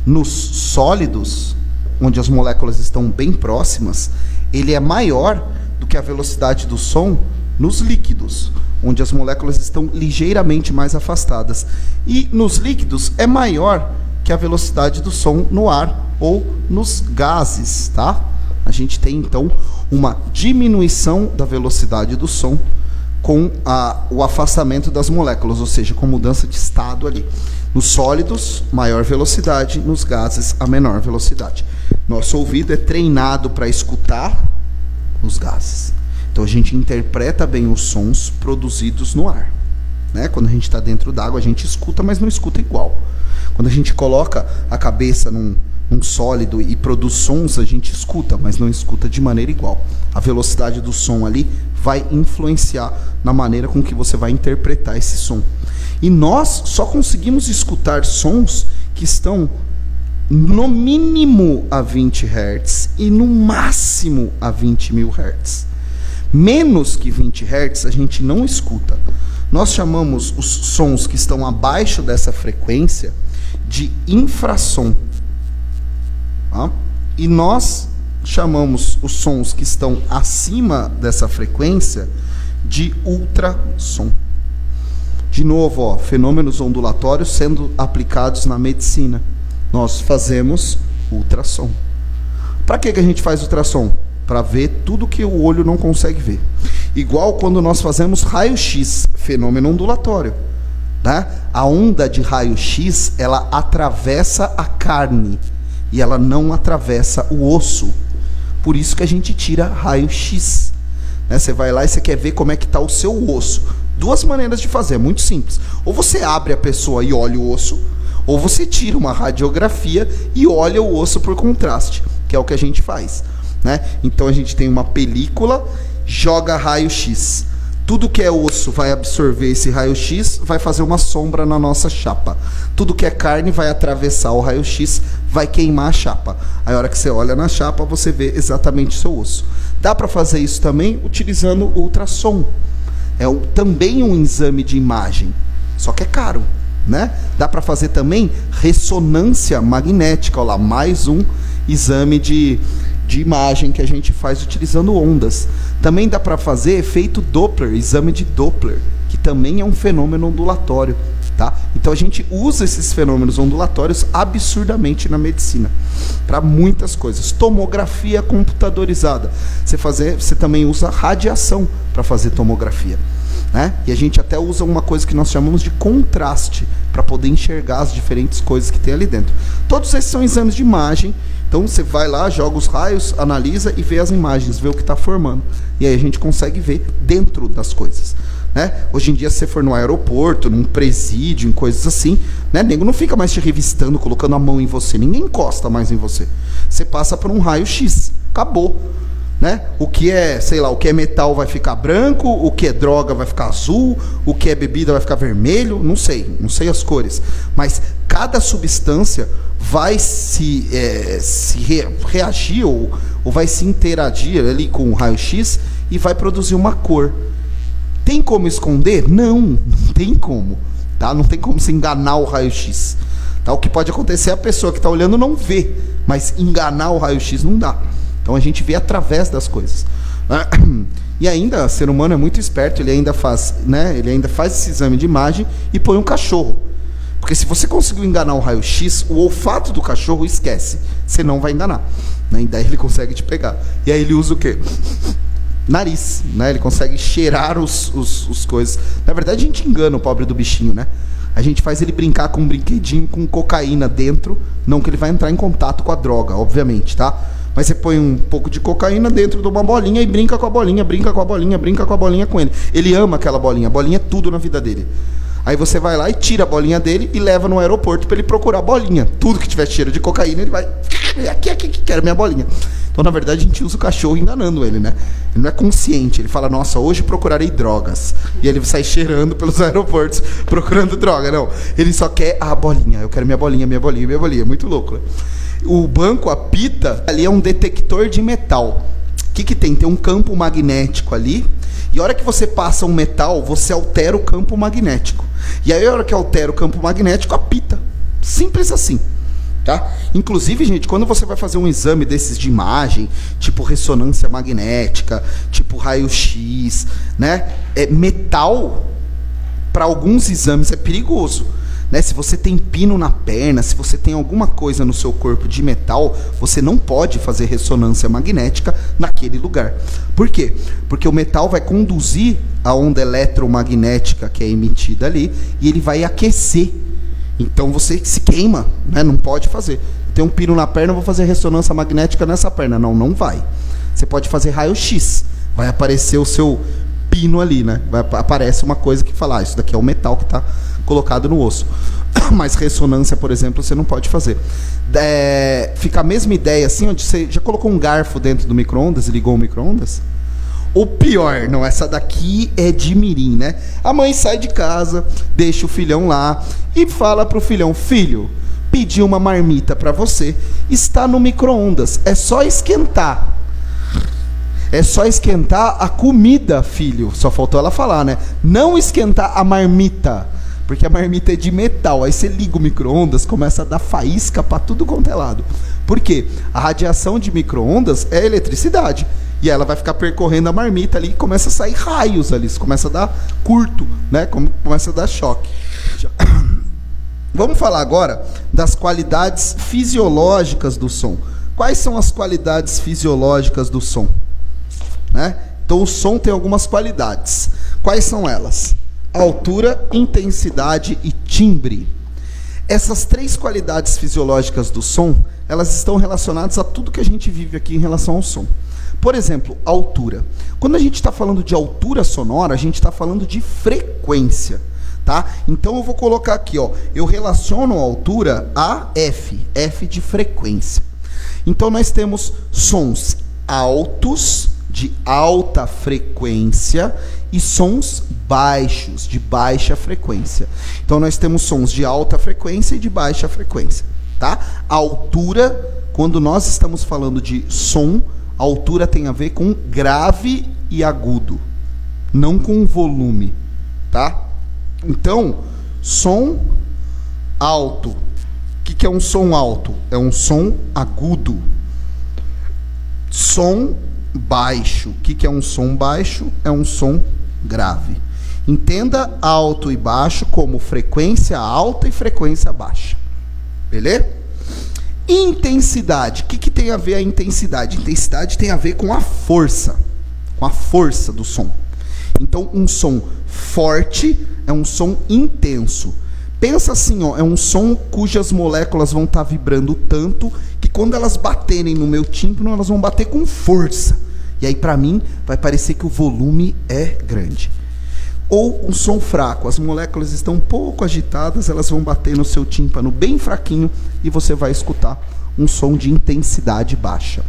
nos sólidos, onde as moléculas estão bem próximas, ele é maior do que a velocidade do som nos líquidos, onde as moléculas estão ligeiramente mais afastadas. E nos líquidos é maior que a velocidade do som no ar ou nos gases, tá? A gente tem, então, uma diminuição da velocidade do som com o afastamento das moléculas, ou seja, com mudança de estado ali. Nos sólidos, maior velocidade, nos gases, a menor velocidade. Nosso ouvido é treinado para escutar os gases. Então, a gente interpreta bem os sons produzidos no ar. Né? Quando a gente está dentro d'água, a gente escuta, mas não escuta igual. Quando a gente coloca a cabeça num sólido e produz sons, a gente escuta, mas não escuta de maneira igual. A velocidade do som ali vai influenciar na maneira com que você vai interpretar esse som. E nós só conseguimos escutar sons que estão no mínimo a 20 Hz e no máximo a 20.000 Hz. Menos que 20 Hz a gente não escuta. Nós chamamos os sons que estão abaixo dessa frequência de infrassom. Tá? E nós chamamos os sons que estão acima dessa frequência de ultrassom. De novo, ó, fenômenos ondulatórios sendo aplicados na medicina. Nós fazemos ultrassom. Para que a gente faz ultrassom? Para ver tudo que o olho não consegue ver. Igual quando nós fazemos raio-x, fenômeno ondulatório. Tá? A onda de raio-x, ela atravessa a carne e ela não atravessa o osso. Por isso que a gente tira raio-x. Né? Você vai lá e você quer ver como é que está o seu osso. Duas maneiras de fazer, é muito simples. Ou você abre a pessoa e olha o osso, ou você tira uma radiografia e olha o osso por contraste, que é o que a gente faz. Né? Então a gente tem uma película, joga raio-x. Tudo que é osso vai absorver esse raio-x, vai fazer uma sombra na nossa chapa. Tudo que é carne vai atravessar o raio-x, vai queimar a chapa. Aí a hora que você olha na chapa, você vê exatamente o seu osso. Dá para fazer isso também utilizando ultrassom. É também um exame de imagem, só que é caro. Né? Dá para fazer também ressonância magnética. Olha lá, mais um exame de imagem que a gente faz utilizando ondas. Também dá para fazer efeito Doppler, exame de Doppler, que também é um fenômeno ondulatório. Tá? Então a gente usa esses fenômenos ondulatórios absurdamente na medicina, para muitas coisas. Tomografia computadorizada. Você também usa radiação para fazer tomografia, né? E a gente até usa uma coisa que nós chamamos de contraste, para poder enxergar as diferentes coisas que tem ali dentro. Todos esses são exames de imagem. Então você vai lá, joga os raios, analisa e vê as imagens, vê o que está formando. E aí a gente consegue ver dentro das coisas, né? Hoje em dia, se você for no aeroporto, num presídio, em coisas assim, né? Nego não fica mais te revistando, colocando a mão em você. Ninguém encosta mais em você. Você passa por um raio-x. Acabou. Né? O que é, sei lá, o que é metal vai ficar branco, o que é droga vai ficar azul, o que é bebida vai ficar vermelho, não sei as cores. Mas cada substância vai reagir ou vai se interagir ali com o raio-x e vai produzir uma cor. Tem como esconder? Não tem como. Tá? Não tem como se enganar o raio-x. Tá? O que pode acontecer é a pessoa que está olhando não vê, mas enganar o raio-x não dá. Então a gente vê através das coisas. E ainda, o ser humano é muito esperto, ele ainda faz esse exame de imagem e põe um cachorro. Porque se você conseguiu enganar o raio-x, o olfato do cachorro esquece. Você não vai enganar. Né? E daí ele consegue te pegar. E aí ele usa o quê? Nariz. Né? Ele consegue cheirar os coisas. Na verdade, a gente engana o pobre do bichinho, né? A gente faz ele brincar com um brinquedinho com cocaína dentro. Não que ele vai entrar em contato com a droga, obviamente, tá? Mas você põe um pouco de cocaína dentro de uma bolinha e brinca com a bolinha, brinca com a bolinha, brinca com a bolinha com ele. Ele ama aquela bolinha. A bolinha é tudo na vida dele. Aí você vai lá e tira a bolinha dele e leva no aeroporto para ele procurar a bolinha. Tudo que tiver cheiro de cocaína, ele vai... Aqui, quero minha bolinha. Então, na verdade, a gente usa o cachorro enganando ele, né? Ele não é consciente. Ele fala, nossa, hoje procurarei drogas. E ele sai cheirando pelos aeroportos procurando droga. Não, ele só quer a bolinha. Eu quero minha bolinha, minha bolinha, minha bolinha. Muito louco, né? O banco apita, ali é um detector de metal. O que tem? Tem um campo magnético ali. E a hora que você passa um metal, você altera o campo magnético. E aí a hora que altera o campo magnético, apita. Simples assim. Tá? Inclusive, gente, quando você vai fazer um exame desses de imagem, tipo ressonância magnética, tipo raio-x, né? Metal, para alguns exames, é perigoso. Né? Se você tem pino na perna, se você tem alguma coisa no seu corpo de metal, você não pode fazer ressonância magnética naquele lugar. Por quê? Porque o metal vai conduzir a onda eletromagnética que é emitida ali e ele vai aquecer. Então você se queima, né? Não pode fazer. Tem um pino na perna, eu vou fazer ressonância magnética nessa perna. Não, não vai. Você pode fazer raio-x. Vai aparecer o seu pino ali, né? Aparece uma coisa que fala, isso daqui é o metal que está colocado no osso. Mas ressonância, por exemplo, você não pode fazer. Fica a mesma ideia assim, onde você já colocou um garfo dentro do micro-ondas e ligou o micro-ondas? Ou pior, não, essa daqui é de mirim, né? A mãe sai de casa, deixa o filhão lá e fala pro filhão, filho, pedi uma marmita para você, está no micro-ondas, é só esquentar. É só esquentar a comida, filho. Só faltou ela falar, né? Não esquentar a marmita, porque a marmita é de metal. Aí você liga o micro-ondas, começa a dar faísca para tudo quanto é lado. Por quê? A radiação de micro-ondas é eletricidade. E ela vai ficar percorrendo a marmita ali e começa a sair raios ali. Começa a dar curto, né? Começa a dar choque. Vamos falar agora das qualidades fisiológicas do som. Quais são as qualidades fisiológicas do som? Né? Então o som tem algumas qualidades. Quais são elas? Altura, intensidade e timbre. Essas três qualidades fisiológicas do som, elas estão relacionadas a tudo que a gente vive aqui em relação ao som. Por exemplo, altura. Quando a gente está falando de altura sonora, a gente está falando de frequência. Tá? Então eu vou colocar aqui, ó, eu relaciono a altura a F, F de frequência. Então nós temos sons altos, de alta frequência, e sons baixos, de baixa frequência. Então nós temos sons de alta frequência e de baixa frequência. Tá? A altura, quando nós estamos falando de som, a altura tem a ver com grave e agudo, não com volume. Tá? Então, som alto. O que é um som alto? É um som agudo. Som baixo. O que é um som baixo? É um som grave. Entenda alto e baixo como frequência alta e frequência baixa. Beleza? Intensidade. O que tem a ver a intensidade? Intensidade tem a ver com a força do som. Então, um som forte é um som intenso. Pensa assim, ó, é um som cujas moléculas vão estar vibrando tanto que quando elas baterem no meu tímpano, elas vão bater com força. E aí, para mim, vai parecer que o volume é grande. Ou um som fraco, as moléculas estão um pouco agitadas, elas vão bater no seu tímpano bem fraquinho e você vai escutar um som de intensidade baixa.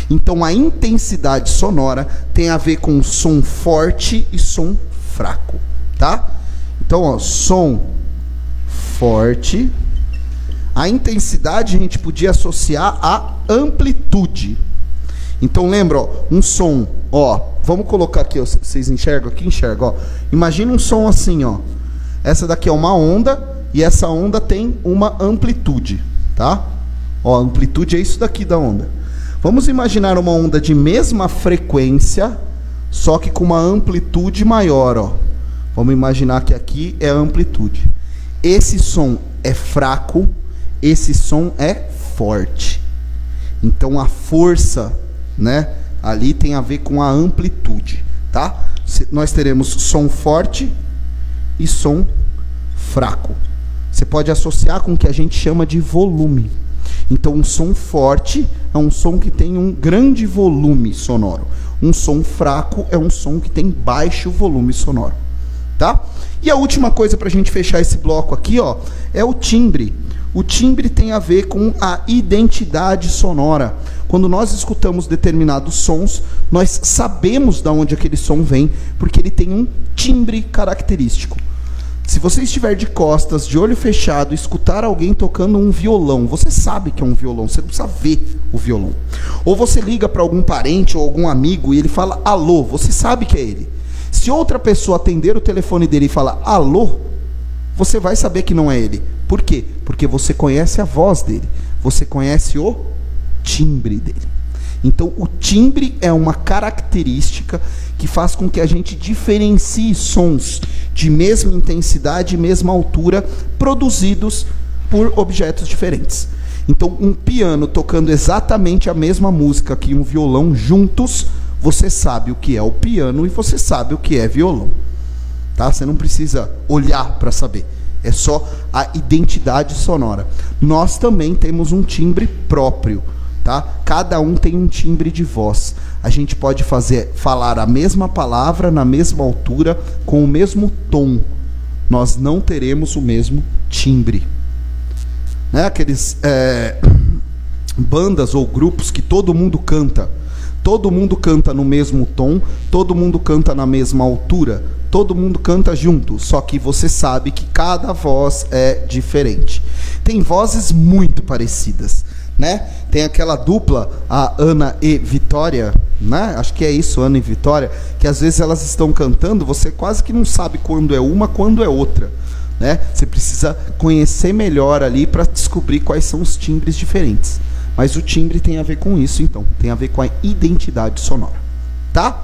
Então, a intensidade sonora tem a ver com som forte e som fraco, tá? Então, ó, som forte. A intensidade a gente podia associar à amplitude. Então lembra, ó, um som, ó, vamos colocar aqui, ó, vocês enxergam aqui? Enxergam, ó. Imagina um som assim, ó. Essa daqui é uma onda e essa onda tem uma amplitude, tá? Ó, a amplitude é isso daqui da onda. Vamos imaginar uma onda de mesma frequência, só que com uma amplitude maior, ó. Vamos imaginar que aqui é a amplitude. Esse som é fraco, esse som é forte. Então a força, né, ali tem a ver com a amplitude, tá? Nós teremos som forte e som fraco. Você pode associar com o que a gente chama de volume. Então um som forte é um som que tem um grande volume sonoro. Um som fraco é um som que tem baixo volume sonoro, tá? E a última coisa para a gente fechar esse bloco aqui, ó, é o timbre. O timbre tem a ver com a identidade sonora. Quando nós escutamos determinados sons, nós sabemos de onde aquele som vem, porque ele tem um timbre característico. Se você estiver de costas, de olho fechado, e escutar alguém tocando um violão, você sabe que é um violão, você não precisa ver o violão. Ou você liga para algum parente ou algum amigo e ele fala alô, você sabe que é ele. Se outra pessoa atender o telefone dele e falar alô, você vai saber que não é ele. Por quê? Porque você conhece a voz dele, você conhece o timbre dele. Então, o timbre é uma característica que faz com que a gente diferencie sons de mesma intensidade e mesma altura produzidos por objetos diferentes. Então, um piano tocando exatamente a mesma música que um violão juntos, você sabe o que é o piano e você sabe o que é violão. Tá? Você não precisa olhar para saber. É só a identidade sonora. Nós também temos um timbre próprio. Tá? Cada um tem um timbre de voz. A gente pode falar a mesma palavra na mesma altura, com o mesmo tom. Nós não teremos o mesmo timbre. Né? Aqueles bandas ou grupos que todo mundo canta. Todo mundo canta no mesmo tom, todo mundo canta na mesma altura, todo mundo canta junto, só que você sabe que cada voz é diferente. Tem vozes muito parecidas, né? Tem aquela dupla, a Ana e Vitória, né? Acho que é isso, Ana e Vitória, que às vezes elas estão cantando, você quase que não sabe quando é uma, quando é outra, né? Você precisa conhecer melhor ali para descobrir quais são os timbres diferentes. Mas o timbre tem a ver com isso, então. Tem a ver com a identidade sonora. Tá?